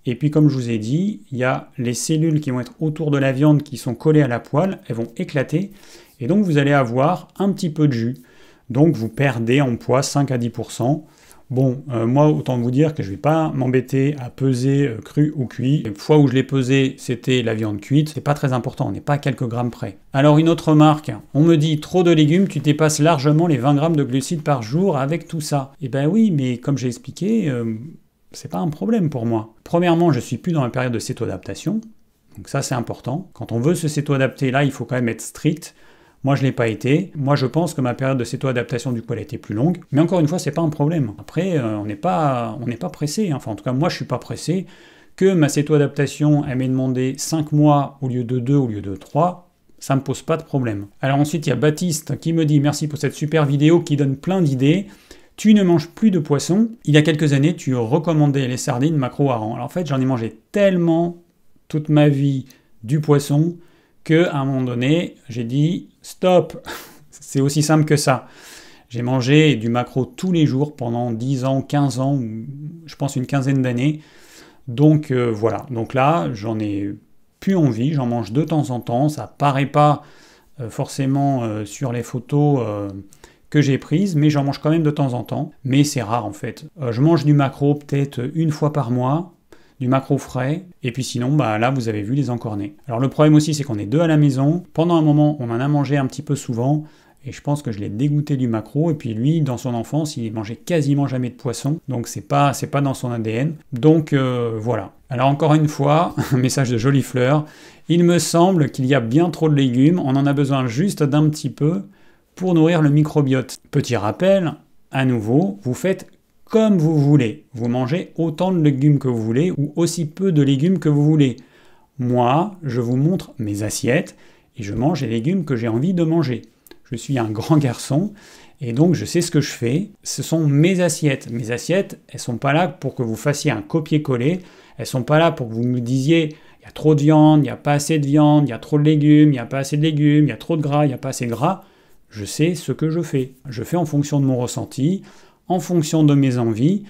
et puis comme je vous ai dit, il y a les cellules qui vont être autour de la viande qui sont collées à la poêle, elles vont éclater, et donc vous allez avoir un petit peu de jus. Donc vous perdez en poids 5 à 10%. Bon, moi, autant vous dire que je ne vais pas m'embêter à peser cru ou cuit. Les fois où je l'ai pesé, c'était la viande cuite. C'est pas très important, on n'est pas à quelques grammes près. Alors une autre remarque, on me dit trop de légumes, tu dépasses largement les 20 grammes de glucides par jour avec tout ça. Eh ben oui, mais comme j'ai expliqué, c'est pas un problème pour moi. Premièrement, je suis plus dans la période de céto-adaptation, donc ça c'est important. Quand on veut se céto-adapter, là, il faut quand même être strict. Moi, je ne l'ai pas été. Moi, je pense que ma période de céto-adaptation, du coup, elle a été plus longue. Mais encore une fois, c'est pas un problème. Après, on n'est pas pressé. Enfin, en tout cas, moi, je suis pas pressé. Que ma céto-adaptation, elle m'ait demandé 5 mois au lieu de 2, au lieu de 3, ça me pose pas de problème. Alors ensuite, il y a Baptiste qui me dit « Merci pour cette super vidéo qui donne plein d'idées. Tu ne manges plus de poisson. Il y a quelques années, tu recommandais les sardines macro-hareng. Alors en fait, j'en ai mangé tellement toute ma vie du poisson qu'à un moment donné, j'ai dit « Stop !» C'est aussi simple que ça. J'ai mangé du maquereau tous les jours pendant 10 ans, 15 ans, je pense une quinzaine d'années. Donc voilà. Donc là, j'en ai plus envie, j'en mange de temps en temps. Ça paraît pas forcément sur les photos que j'ai prises, mais j'en mange quand même de temps en temps. Mais c'est rare en fait. Je mange du maquereau peut-être une fois par mois, du maquereau frais, et puis sinon, là, vous avez vu les encornés. Alors le problème aussi, c'est qu'on est 2 à la maison. Pendant un moment, on en a mangé un petit peu souvent, et je pense que je l'ai dégoûté du maquereau, et puis lui, dans son enfance, il mangeait quasiment jamais de poisson, donc c'est pas dans son ADN. Donc voilà. Alors encore une fois, un message de Jolie Fleur, il me semble qu'il y a bien trop de légumes, on en a besoin juste d'un petit peu pour nourrir le microbiote. Petit rappel, à nouveau, vous faites comme vous voulez. Vous mangez autant de légumes que vous voulez ou aussi peu de légumes que vous voulez. Moi, je vous montre mes assiettes et je mange les légumes que j'ai envie de manger. Je suis un grand garçon et donc je sais ce que je fais. Ce sont mes assiettes. Mes assiettes, elles sont pas là pour que vous fassiez un copier-coller. Elles sont pas là pour que vous me disiez il y a trop de viande, il n'y a pas assez de viande, il y a trop de légumes, il n'y a pas assez de légumes, il y a trop de gras, il n'y a pas assez de gras. Je sais ce que je fais. Je fais en fonction de mon ressenti, en fonction de mes envies.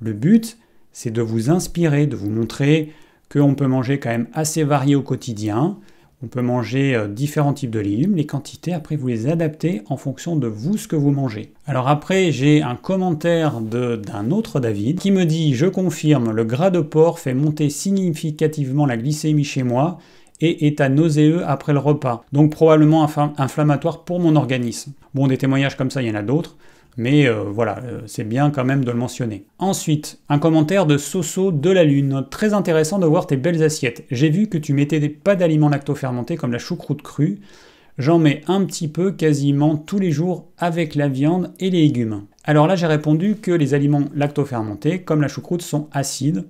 Le but, c'est de vous inspirer, de vous montrer qu'on peut manger quand même assez varié au quotidien. On peut manger différents types de légumes, les quantités, après vous les adaptez en fonction de vous, ce que vous mangez. Alors après, j'ai un commentaire d'un autre David qui me dit « Je confirme, le gras de porc fait monter significativement la glycémie chez moi et est à nauséeux après le repas. Donc probablement inflammatoire pour mon organisme. » Bon, des témoignages comme ça, il y en a d'autres. Mais voilà, c'est bien quand même de le mentionner. Ensuite, un commentaire de Soso de la Lune. Très intéressant de voir tes belles assiettes. J'ai vu que tu mettais pas d'aliments lactofermentés comme la choucroute crue. J'en mets un petit peu quasiment tous les jours avec la viande et les légumes. Alors là, j'ai répondu que les aliments lactofermentés, comme la choucroute, sont acides.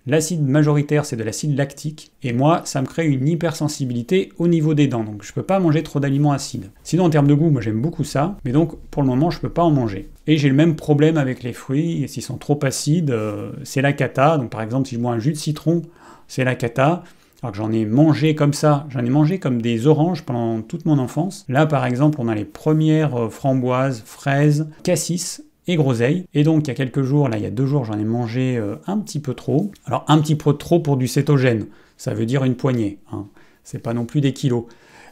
L'acide majoritaire, c'est de l'acide lactique, et moi, ça me crée une hypersensibilité au niveau des dents, donc je peux pas manger trop d'aliments acides. Sinon, en termes de goût, moi j'aime beaucoup ça, mais donc pour le moment, je peux pas en manger. Et j'ai le même problème avec les fruits, et s'ils sont trop acides, c'est la cata. Donc par exemple, si je bois un jus de citron, c'est la cata. Alors que j'en ai mangé comme ça, j'en ai mangé comme des oranges pendant toute mon enfance. Là, par exemple, on a les premières framboises, fraises, cassis, et groseille. Et donc il y a quelques jours, là il y a 2 jours, j'en ai mangé un petit peu trop. Alors un petit peu trop pour du cétogène, ça veut dire une poignée, hein. C'est pas non plus des kilos.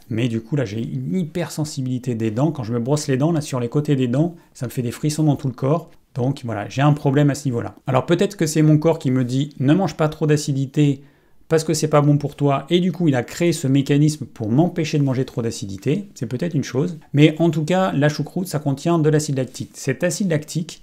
Mais du coup là j'ai une hypersensibilité des dents. Quand je me brosse les dents, là sur les côtés des dents, ça me fait des frissons dans tout le corps. Donc voilà, j'ai un problème à ce niveau-là. Alors peut-être que c'est mon corps qui me dit ne mange pas trop d'acidité parce que c'est pas bon pour toi, et du coup il a créé ce mécanisme pour m'empêcher de manger trop d'acidité, c'est peut-être une chose. Mais en tout cas, la choucroute, ça contient de l'acide lactique. Cet acide lactique,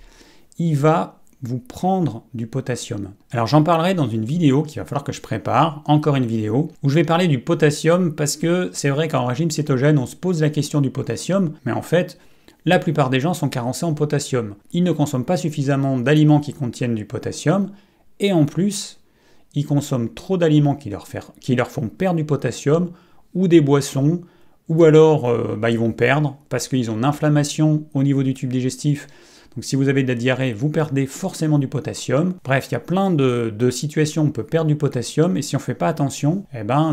il va vous prendre du potassium. Alors j'en parlerai dans une vidéo qu'il va falloir que je prépare, encore une vidéo, où je vais parler du potassium, parce que c'est vrai qu'en régime cétogène, on se pose la question du potassium, mais en fait, la plupart des gens sont carencés en potassium. Ils ne consomment pas suffisamment d'aliments qui contiennent du potassium, et en plus, ils consomment trop d'aliments qui leur font perdre du potassium, ou des boissons, ou alors ils vont perdre, parce qu'ils ont une inflammation au niveau du tube digestif. Donc si vous avez de la diarrhée, vous perdez forcément du potassium. Bref, il y a plein de situations où on peut perdre du potassium, et si on ne fait pas attention,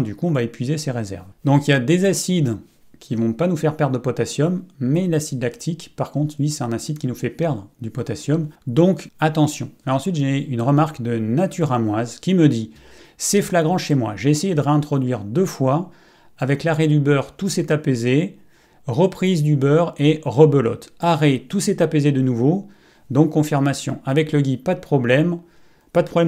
du coup on va épuiser ses réserves. Donc il y a des acides qui ne vont pas nous faire perdre de potassium, mais l'acide lactique, par contre, lui, c'est un acide qui nous fait perdre du potassium, donc attention. Alors ensuite, j'ai une remarque de Naturamoise qui me dit « C'est flagrant chez moi, j'ai essayé de réintroduire 2 fois, avec l'arrêt du beurre, tout s'est apaisé, reprise du beurre et rebelote. Arrêt, tout s'est apaisé de nouveau, donc confirmation. Avec le ghee, pas de problème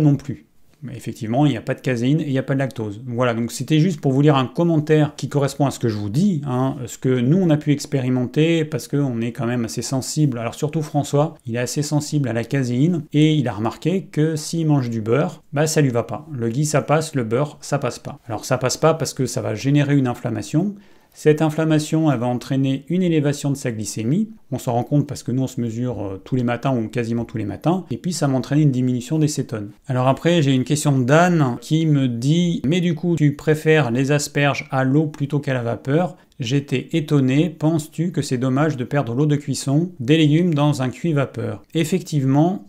non plus. » Mais effectivement, il n'y a pas de caséine et il n'y a pas de lactose. Voilà, donc c'était juste pour vous lire un commentaire qui correspond à ce que je vous dis, ce que nous on a pu expérimenter, parce qu'on est quand même assez sensible. Alors surtout François, il est assez sensible à la caséine, et il a remarqué que s'il mange du beurre, ça lui va pas. Le ghee ça passe, le beurre ça passe pas. Alors ça passe pas parce que ça va générer une inflammation. Cette inflammation, elle va entraîner une élévation de sa glycémie. On s'en rend compte parce que nous, on se mesure tous les matins ou quasiment tous les matins. Et puis, ça va entraîner une diminution des cétones. Alors après, j'ai une question d'Anne qui me dit « Mais du coup, tu préfères les asperges à l'eau plutôt qu'à la vapeur ? J'étais étonné. Penses-tu que c'est dommage de perdre l'eau de cuisson des légumes dans un cuit-vapeur ?» Effectivement,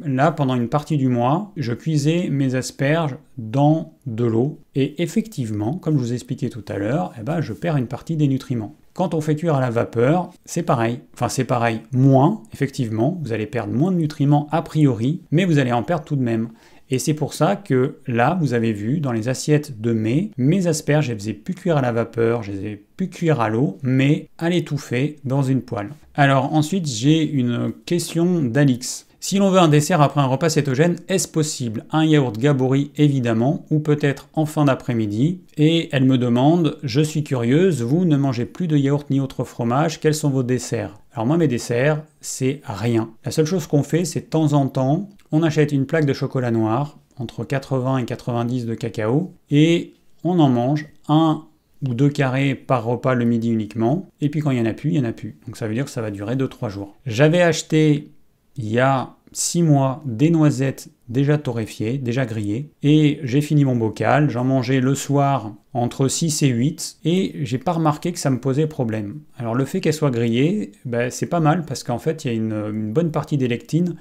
là, pendant une partie du mois, je cuisais mes asperges dans de l'eau. Et effectivement, comme je vous ai expliqué tout à l'heure, je perds une partie des nutriments. Quand on fait cuire à la vapeur, c'est pareil. Enfin, c'est pareil, moins, effectivement. Vous allez perdre moins de nutriments a priori, mais vous allez en perdre tout de même. Et c'est pour ça que là, vous avez vu, dans les assiettes de mai, mes asperges, je les faisais plus cuire à la vapeur, je les faisais plus cuire à l'eau, mais à l'étouffer dans une poêle. Alors ensuite, j'ai une question d'Alix. Si l'on veut un dessert après un repas cétogène, est-ce possible? Un yaourt Gabori évidemment, ou peut-être en fin d'après-midi. Et elle me demande, je suis curieuse, vous ne mangez plus de yaourt ni autre fromage, quels sont vos desserts? Alors moi mes desserts, c'est rien. La seule chose qu'on fait, c'est de temps en temps, on achète une plaque de chocolat noir, entre 80 et 90 de cacao, et on en mange 1 ou 2 carrés par repas le midi uniquement, et puis quand il n'y en a plus, il n'y en a plus. Donc ça veut dire que ça va durer 2-3 jours. J'avais acheté il y a 6 mois des noisettes déjà torréfiées, déjà grillées, et j'ai fini mon bocal, j'en mangeais le soir entre 6 et 8, et j'ai pas remarqué que ça me posait problème. Alors le fait qu'elles soient grillées, c'est pas mal, parce qu'en fait il y a une bonne partie des lectines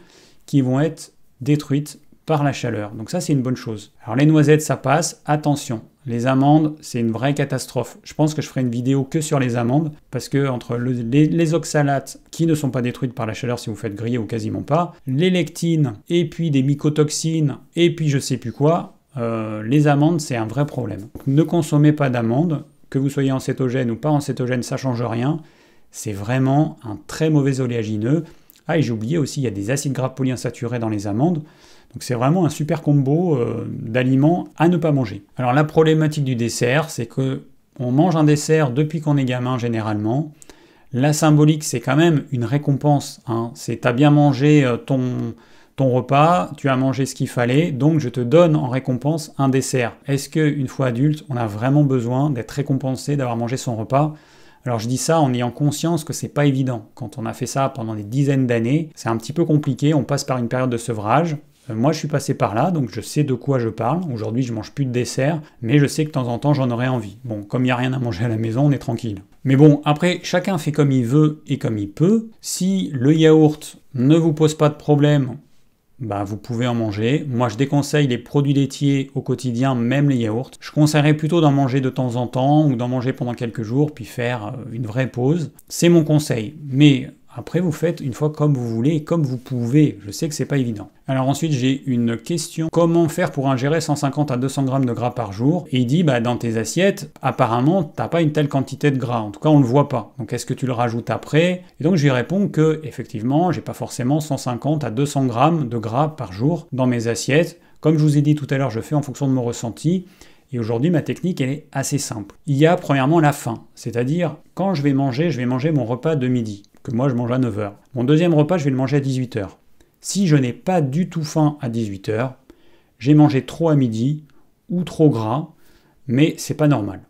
qui vont être détruites par la chaleur. Donc ça, c'est une bonne chose. Alors les noisettes, ça passe. Attention, les amandes, c'est une vraie catastrophe. Je pense que je ferai une vidéo que sur les amandes, parce que entre les oxalates, qui ne sont pas détruites par la chaleur si vous faites griller ou quasiment pas, les lectines, et puis des mycotoxines, et puis je sais plus quoi, les amandes, c'est un vrai problème. Donc, ne consommez pas d'amandes, que vous soyez en cétogène ou pas en cétogène, ça change rien. C'est vraiment un très mauvais oléagineux. Ah, et j'ai oublié aussi, il y a des acides gras polyinsaturés dans les amandes. Donc c'est vraiment un super combo d'aliments à ne pas manger. Alors la problématique du dessert, c'est que on mange un dessert depuis qu'on est gamin généralement. La symbolique, c'est quand même une récompense. C'est t'as bien mangé ton repas, tu as mangé ce qu'il fallait, donc je te donne en récompense un dessert. Est-ce qu'une fois adulte, on a vraiment besoin d'être récompensé d'avoir mangé son repas ? Alors je dis ça en ayant conscience que c'est pas évident. Quand on a fait ça pendant des dizaines d'années, c'est un petit peu compliqué, on passe par une période de sevrage. Moi je suis passé par là, donc je sais de quoi je parle. Aujourd'hui je mange plus de dessert, mais je sais que de temps en temps j'en aurais envie. Bon, comme il n'y a rien à manger à la maison, on est tranquille. Mais bon, après, chacun fait comme il veut et comme il peut. Si le yaourt ne vous pose pas de problème, vous pouvez en manger. Moi, je déconseille les produits laitiers au quotidien, même les yaourts. Je conseillerais plutôt d'en manger de temps en temps ou d'en manger pendant quelques jours, puis faire une vraie pause. C'est mon conseil. Mais Après, vous faites une fois comme vous voulez et comme vous pouvez. Je sais que c'est pas évident. Alors ensuite, j'ai une question. Comment faire pour ingérer 150 à 200 grammes de gras par jour? Et il dit, dans tes assiettes, apparemment, t'as pas une telle quantité de gras. En tout cas, on le voit pas. Donc, est-ce que tu le rajoutes après? Et donc, je lui réponds que, effectivement, j'ai pas forcément 150 à 200 grammes de gras par jour dans mes assiettes. Comme je vous ai dit tout à l'heure, je fais en fonction de mon ressenti. Et aujourd'hui, ma technique, elle est assez simple. Il y a premièrement la faim. C'est-à-dire, quand je vais manger mon repas de midi, que moi je mange à 9h. Mon deuxième repas, je vais le manger à 18h. Si je n'ai pas du tout faim à 18h, j'ai mangé trop à midi ou trop gras, mais c'est pas normal.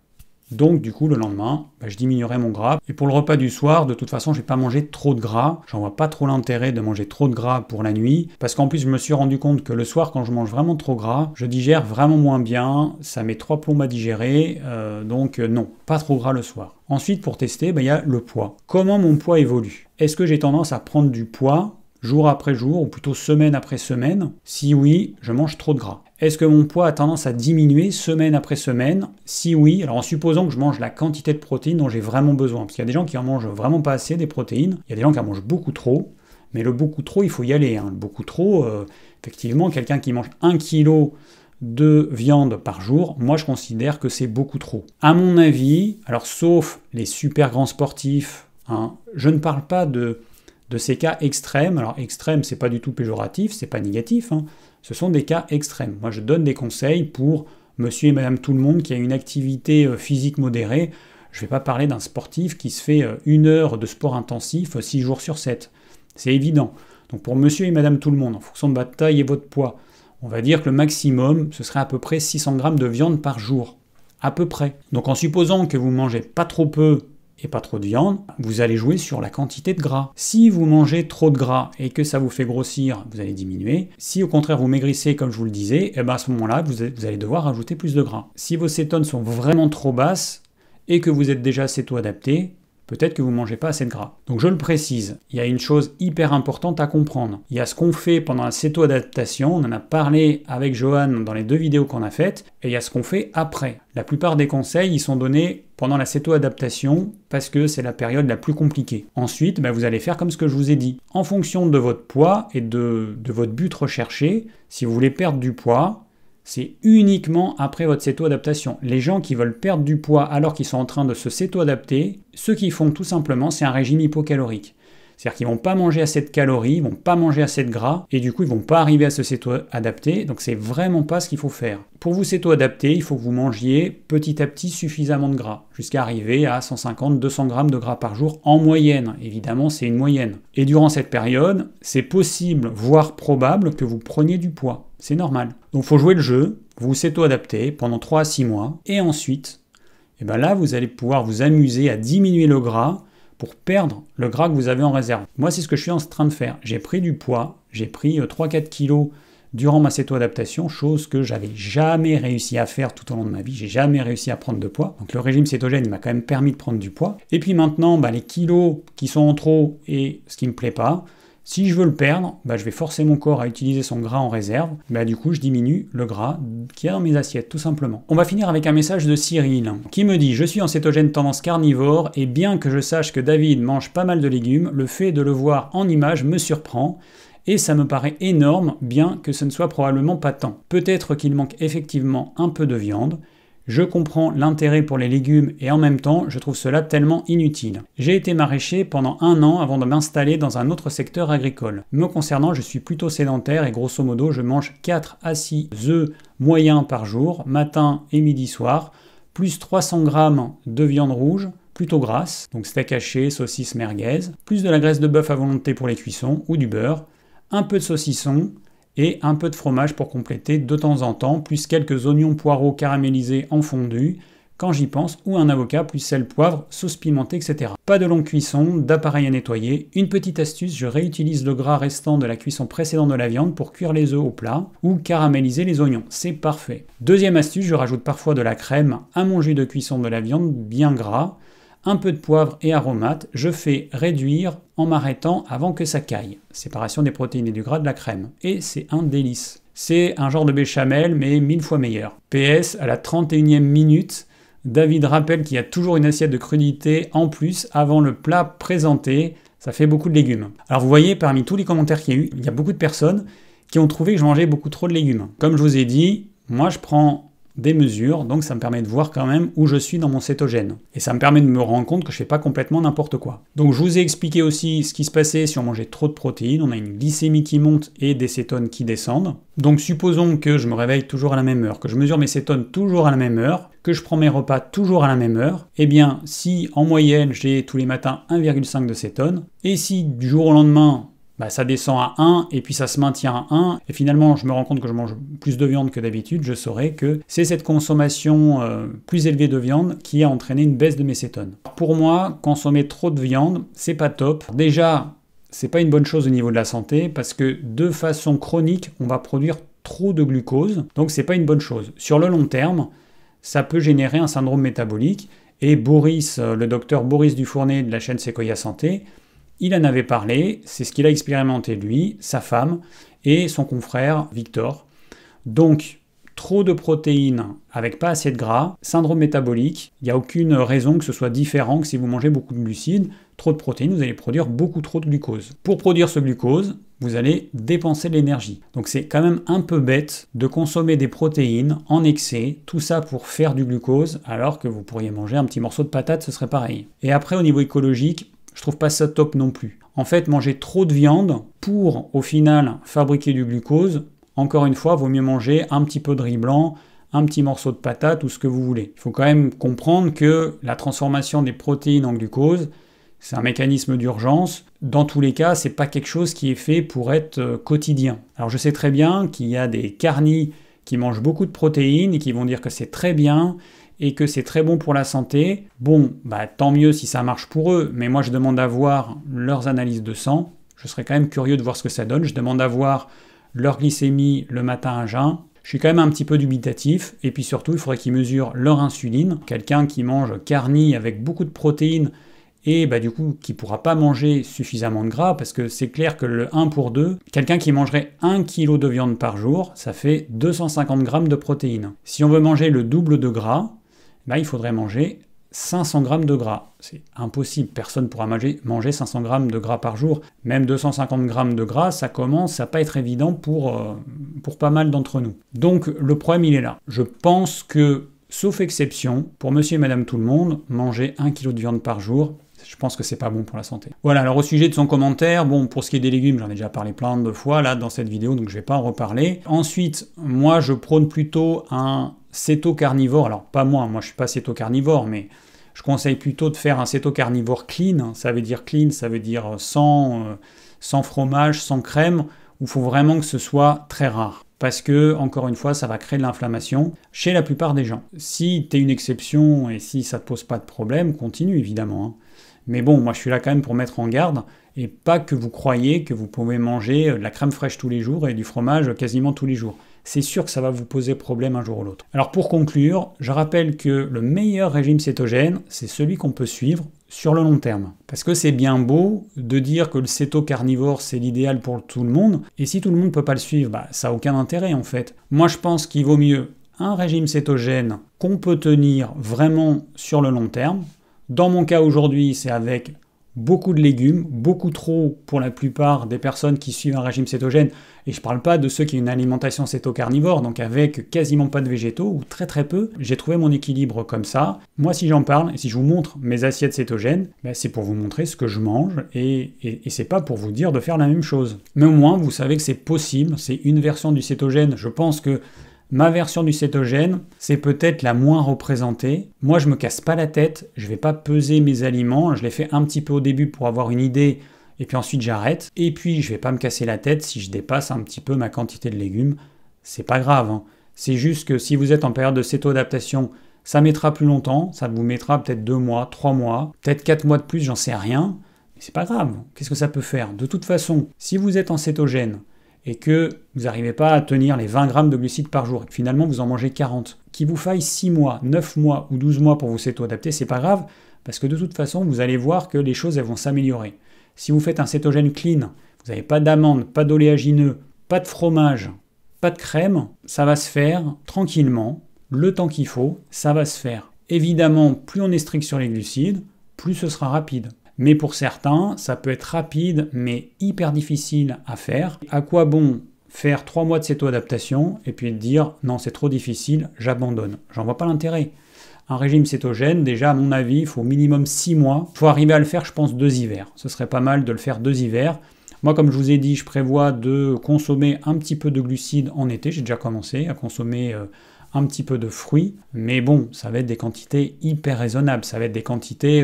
Donc du coup, le lendemain, je diminuerai mon gras. Et pour le repas du soir, de toute façon, je vais pas manger trop de gras. J'en vois pas trop l'intérêt de manger trop de gras pour la nuit, parce qu'en plus, je me suis rendu compte que le soir, quand je mange vraiment trop gras, je digère vraiment moins bien, ça met 3 plombes à digérer, donc non, pas trop gras le soir. Ensuite, pour tester, il y a le poids. Comment mon poids évolue? Est-ce que j'ai tendance à prendre du poids jour après jour, ou plutôt semaine après semaine? Si oui, je mange trop de gras. Est-ce que mon poids a tendance à diminuer semaine après semaine? Si oui, alors en supposant que je mange la quantité de protéines dont j'ai vraiment besoin, parce qu'il y a des gens qui en mangent vraiment pas assez des protéines, il y a des gens qui en mangent beaucoup trop, mais le beaucoup trop, il faut y aller. Le beaucoup trop, effectivement, quelqu'un qui mange 1 kg de viande par jour, moi je considère que c'est beaucoup trop. À mon avis, alors sauf les super grands sportifs, je ne parle pas de ces cas extrêmes. Alors extrême, c'est pas du tout péjoratif, c'est pas négatif, ce sont des cas extrêmes. Moi je donne des conseils pour monsieur et madame tout le monde qui a une activité physique modérée. Je vais pas parler d'un sportif qui se fait 1 heure de sport intensif 6 jours sur 7. C'est évident. Donc pour monsieur et madame tout le monde, en fonction de votre taille et votre poids, on va dire que le maximum, ce serait à peu près 600 grammes de viande par jour. À peu près. Donc en supposant que vous mangez pas trop peu et pas trop de viande, vous allez jouer sur la quantité de gras. Si vous mangez trop de gras et que ça vous fait grossir, vous allez diminuer. Si au contraire vous maigrissez comme je vous le disais, à ce moment-là, vous allez devoir rajouter plus de gras. Si vos cétones sont vraiment trop basses et que vous êtes déjà céto-adapté, peut-être que vous ne mangez pas assez de gras. Donc je le précise, il y a une chose hyper importante à comprendre. Il y a ce qu'on fait pendant la céto-adaptation, on en a parlé avec Johan dans les 2 vidéos qu'on a faites, et il y a ce qu'on fait après. La plupart des conseils, ils sont donnés pendant la céto-adaptation, parce que c'est la période la plus compliquée. Ensuite, vous allez faire comme ce que je vous ai dit. En fonction de votre poids et de votre but recherché, si vous voulez perdre du poids, c'est uniquement après votre céto-adaptation. Les gens qui veulent perdre du poids alors qu'ils sont en train de se céto-adapter, ce qu'ils font tout simplement, c'est un régime hypocalorique. C'est-à-dire qu'ils ne vont pas manger assez de calories, ils ne vont pas manger assez de gras, et du coup ils ne vont pas arriver à se céto-adapter, donc c'est vraiment pas ce qu'il faut faire. Pour vous céto-adapter, il faut que vous mangiez petit à petit suffisamment de gras, jusqu'à arriver à 150-200 grammes de gras par jour en moyenne. Évidemment, c'est une moyenne. Et durant cette période, c'est possible, voire probable, que vous preniez du poids. C'est normal. Donc il faut jouer le jeu, vous céto-adaptez pendant 3 à 6 mois, et ensuite, là vous allez pouvoir vous amuser à diminuer le gras, pour perdre le gras que vous avez en réserve. Moi, c'est ce que je suis en train de faire. J'ai pris du poids, j'ai pris 3-4 kilos durant ma céto-adaptation, chose que j'avais jamais réussi à faire tout au long de ma vie. J'ai jamais réussi à prendre de poids. Donc le régime cétogène m'a quand même permis de prendre du poids. Et puis maintenant, les kilos qui sont en trop et ce qui me plaît pas, si je veux le perdre, je vais forcer mon corps à utiliser son gras en réserve. Du coup, je diminue le gras qu'il y a dans mes assiettes, tout simplement. On va finir avec un message de Cyril, qui me dit « Je suis en cétogène tendance carnivore, et bien que je sache que David mange pas mal de légumes, le fait de le voir en image me surprend, et ça me paraît énorme, bien que ce ne soit probablement pas tant. Peut-être qu'il manque effectivement un peu de viande. Je comprends l'intérêt pour les légumes et en même temps, je trouve cela tellement inutile. J'ai été maraîcher pendant 1 an avant de m'installer dans un autre secteur agricole. Me concernant, je suis plutôt sédentaire et grosso modo, je mange 4 à 6 œufs moyens par jour, matin et midi soir, plus 300 grammes de viande rouge, plutôt grasse, donc steak haché, saucisse merguez, plus de la graisse de bœuf à volonté pour les cuissons ou du beurre, un peu de saucisson, et un peu de fromage pour compléter de temps en temps, plus quelques oignons poireaux caramélisés en fondu, quand j'y pense, ou un avocat, plus sel, poivre, sauce pimentée, etc. Pas de longue cuisson, d'appareil à nettoyer. Une petite astuce, je réutilise le gras restant de la cuisson précédente de la viande pour cuire les œufs au plat, ou caraméliser les oignons. C'est parfait. Deuxième astuce, je rajoute parfois de la crème à mon jus de cuisson de la viande bien gras, un peu de poivre et aromates, je fais réduire en m'arrêtant avant que ça caille. Séparation des protéines et du gras de la crème. Et c'est un délice. C'est un genre de béchamel, mais 1000 fois meilleur. PS, à la 31e minute, David rappelle qu'il y a toujours une assiette de crudité en plus avant le plat présenté. Ça fait beaucoup de légumes. Alors vous voyez, parmi tous les commentaires qu'il y a eu, il y a beaucoup de personnes qui ont trouvé que je mangeais beaucoup trop de légumes. Comme je vous ai dit, moi je prends des mesures, donc ça me permet de voir quand même où je suis dans mon cétogène. Et ça me permet de me rendre compte que je fais pas complètement n'importe quoi. Donc je vous ai expliqué aussi ce qui se passait si on mangeait trop de protéines, on a une glycémie qui monte et des cétones qui descendent. Donc supposons que je me réveille toujours à la même heure, que je mesure mes cétones toujours à la même heure, que je prends mes repas toujours à la même heure, eh bien si en moyenne j'ai tous les matins 1,5 de cétones, et si du jour au lendemain ça descend à 1 et puis ça se maintient à 1 et finalement je me rends compte que je mange plus de viande que d'habitude, je saurai que c'est cette consommation plus élevée de viande qui a entraîné une baisse de mes cétones. Pour moi, consommer trop de viande, c'est pas top. Déjà, c'est pas une bonne chose au niveau de la santé parce que de façon chronique, on va produire trop de glucose, donc c'est pas une bonne chose. Sur le long terme, ça peut générer un syndrome métabolique et Boris, le docteur Boris Dufournet de la chaîne Sequoia Santé, il en avait parlé, c'est ce qu'il a expérimenté lui, sa femme et son confrère Victor. Donc, trop de protéines avec pas assez de gras, syndrome métabolique, il n'y a aucune raison que ce soit différent que si vous mangez beaucoup de glucides. Trop de protéines, vous allez produire beaucoup trop de glucose. Pour produire ce glucose, vous allez dépenser de l'énergie. Donc c'est quand même un peu bête de consommer des protéines en excès, tout ça pour faire du glucose, alors que vous pourriez manger un petit morceau de patate, ce serait pareil. Et après, au niveau écologique, je trouve pas ça top non plus. En fait, manger trop de viande pour, au final, fabriquer du glucose, encore une fois, vaut mieux manger un petit peu de riz blanc, un petit morceau de patate ou ce que vous voulez. Il faut quand même comprendre que la transformation des protéines en glucose, c'est un mécanisme d'urgence. Dans tous les cas, c'est pas quelque chose qui est fait pour être quotidien. Alors je sais très bien qu'il y a des carnis qui mangent beaucoup de protéines et qui vont dire que c'est très bien et que c'est très bon pour la santé. Bon, tant mieux si ça marche pour eux, mais moi je demande à voir leurs analyses de sang. Je serais quand même curieux de voir ce que ça donne. Je demande à voir leur glycémie le matin à jeun. Je suis quand même un petit peu dubitatif. Et puis surtout, il faudrait qu'ils mesurent leur insuline. Quelqu'un qui mange carni avec beaucoup de protéines et du coup qui ne pourra pas manger suffisamment de gras, parce que c'est clair que le 1 pour 2, quelqu'un qui mangerait 1 kg de viande par jour, ça fait 250 grammes de protéines. Si on veut manger le double de gras, il faudrait manger 500 grammes de gras. C'est impossible, personne ne pourra manger 500 grammes de gras par jour. Même 250 grammes de gras, ça commence à pas être évident pour pas mal d'entre nous. Donc le problème, il est là. Je pense que, sauf exception, pour monsieur et madame tout le monde, manger 1 kg de viande par jour, je pense que c'est pas bon pour la santé. Voilà, alors au sujet de son commentaire, bon, pour ce qui est des légumes, j'en ai déjà parlé plein de fois là dans cette vidéo, donc je vais pas en reparler. Ensuite, moi je prône plutôt un céto-carnivore. Alors pas moi je suis pas céto-carnivore, mais je conseille plutôt de faire un céto-carnivore clean. Ça veut dire clean, ça veut dire sans fromage, sans crème, où il faut vraiment que ce soit très rare. Parce que, encore une fois, ça va créer de l'inflammation chez la plupart des gens. Si tu es une exception et si ça te pose pas de problème, continue évidemment. Mais bon, moi je suis là quand même pour mettre en garde, et pas que vous croyez que vous pouvez manger de la crème fraîche tous les jours et du fromage quasiment tous les jours. C'est sûr que ça va vous poser problème un jour ou l'autre. Alors pour conclure, je rappelle que le meilleur régime cétogène, c'est celui qu'on peut suivre sur le long terme. Parce que c'est bien beau de dire que le céto-carnivore c'est l'idéal pour tout le monde, et si tout le monde ne peut pas le suivre, ça n'a aucun intérêt en fait. Moi je pense qu'il vaut mieux un régime cétogène qu'on peut tenir vraiment sur le long terme. Dans mon cas aujourd'hui, c'est avec beaucoup de légumes, beaucoup trop pour la plupart des personnes qui suivent un régime cétogène, et je ne parle pas de ceux qui ont une alimentation céto-carnivore, donc avec quasiment pas de végétaux, ou très très peu. J'ai trouvé mon équilibre comme ça. Moi, si j'en parle, et si je vous montre mes assiettes cétogènes, c'est pour vous montrer ce que je mange, et c'est pas pour vous dire de faire la même chose. Mais au moins, vous savez que c'est possible, c'est une version du cétogène. Je pense que ma version du cétogène, c'est peut-être la moins représentée. Moi, je me casse pas la tête, je vais pas peser mes aliments, je les fais un petit peu au début pour avoir une idée, et puis ensuite j'arrête. Et puis, je vais pas me casser la tête si je dépasse un petit peu ma quantité de légumes. C'est pas grave. C'est juste que si vous êtes en période de céto-adaptation, ça mettra plus longtemps, ça vous mettra peut-être 2 mois, 3 mois, peut-être 4 mois de plus, j'en sais rien. Mais c'est pas grave. Qu'est-ce que ça peut faire? De toute façon, si vous êtes en cétogène, et que vous n'arrivez pas à tenir les 20 grammes de glucides par jour, et que finalement vous en mangez 40, qu'il vous faille 6 mois, 9 mois ou 12 mois pour vous céto-adapter, c'est pas grave, parce que de toute façon, vous allez voir que les choses elles vont s'améliorer. Si vous faites un cétogène clean, vous n'avez pas d'amandes, pas d'oléagineux, pas de fromage, pas de crème, ça va se faire tranquillement, le temps qu'il faut, ça va se faire. Évidemment, plus on est strict sur les glucides, plus ce sera rapide. Mais pour certains, ça peut être rapide, mais hyper difficile à faire. À quoi bon faire 3 mois de céto-adaptation et puis dire non, c'est trop difficile, j'abandonne. J'en vois pas l'intérêt. Un régime cétogène, déjà à mon avis, il faut au minimum 6 mois. Il faut arriver à le faire, je pense, 2 hivers. Ce serait pas mal de le faire 2 hivers. Moi, comme je vous ai dit, je prévois de consommer un petit peu de glucides en été. J'ai déjà commencé à consommer un petit peu de fruits. Mais bon, ça va être des quantités hyper raisonnables. Ça va être des quantités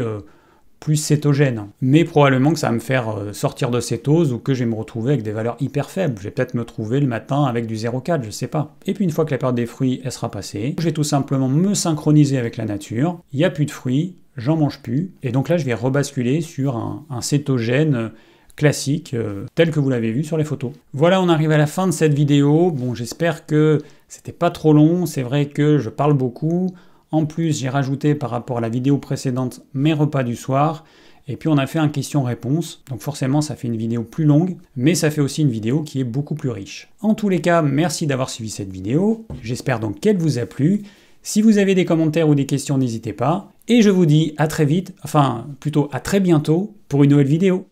plus cétogènes. Mais probablement que ça va me faire sortir de cétose ou que je vais me retrouver avec des valeurs hyper faibles. Je vais peut-être me trouver le matin avec du 0,4, je sais pas. Et puis une fois que la période des fruits, elle sera passée, je vais tout simplement me synchroniser avec la nature. Il n'y a plus de fruits, j'en mange plus. Et donc là, je vais rebasculer sur un cétogène classique, tel que vous l'avez vu sur les photos. Voilà, on arrive à la fin de cette vidéo. Bon, j'espère que c'était pas trop long. C'est vrai que je parle beaucoup. En plus, j'ai rajouté par rapport à la vidéo précédente mes repas du soir. Et puis on a fait un question-réponse. Donc forcément, ça fait une vidéo plus longue, mais ça fait aussi une vidéo qui est beaucoup plus riche. En tous les cas, merci d'avoir suivi cette vidéo. J'espère donc qu'elle vous a plu. Si vous avez des commentaires ou des questions, n'hésitez pas. Et je vous dis à très vite, enfin plutôt à très bientôt pour une nouvelle vidéo.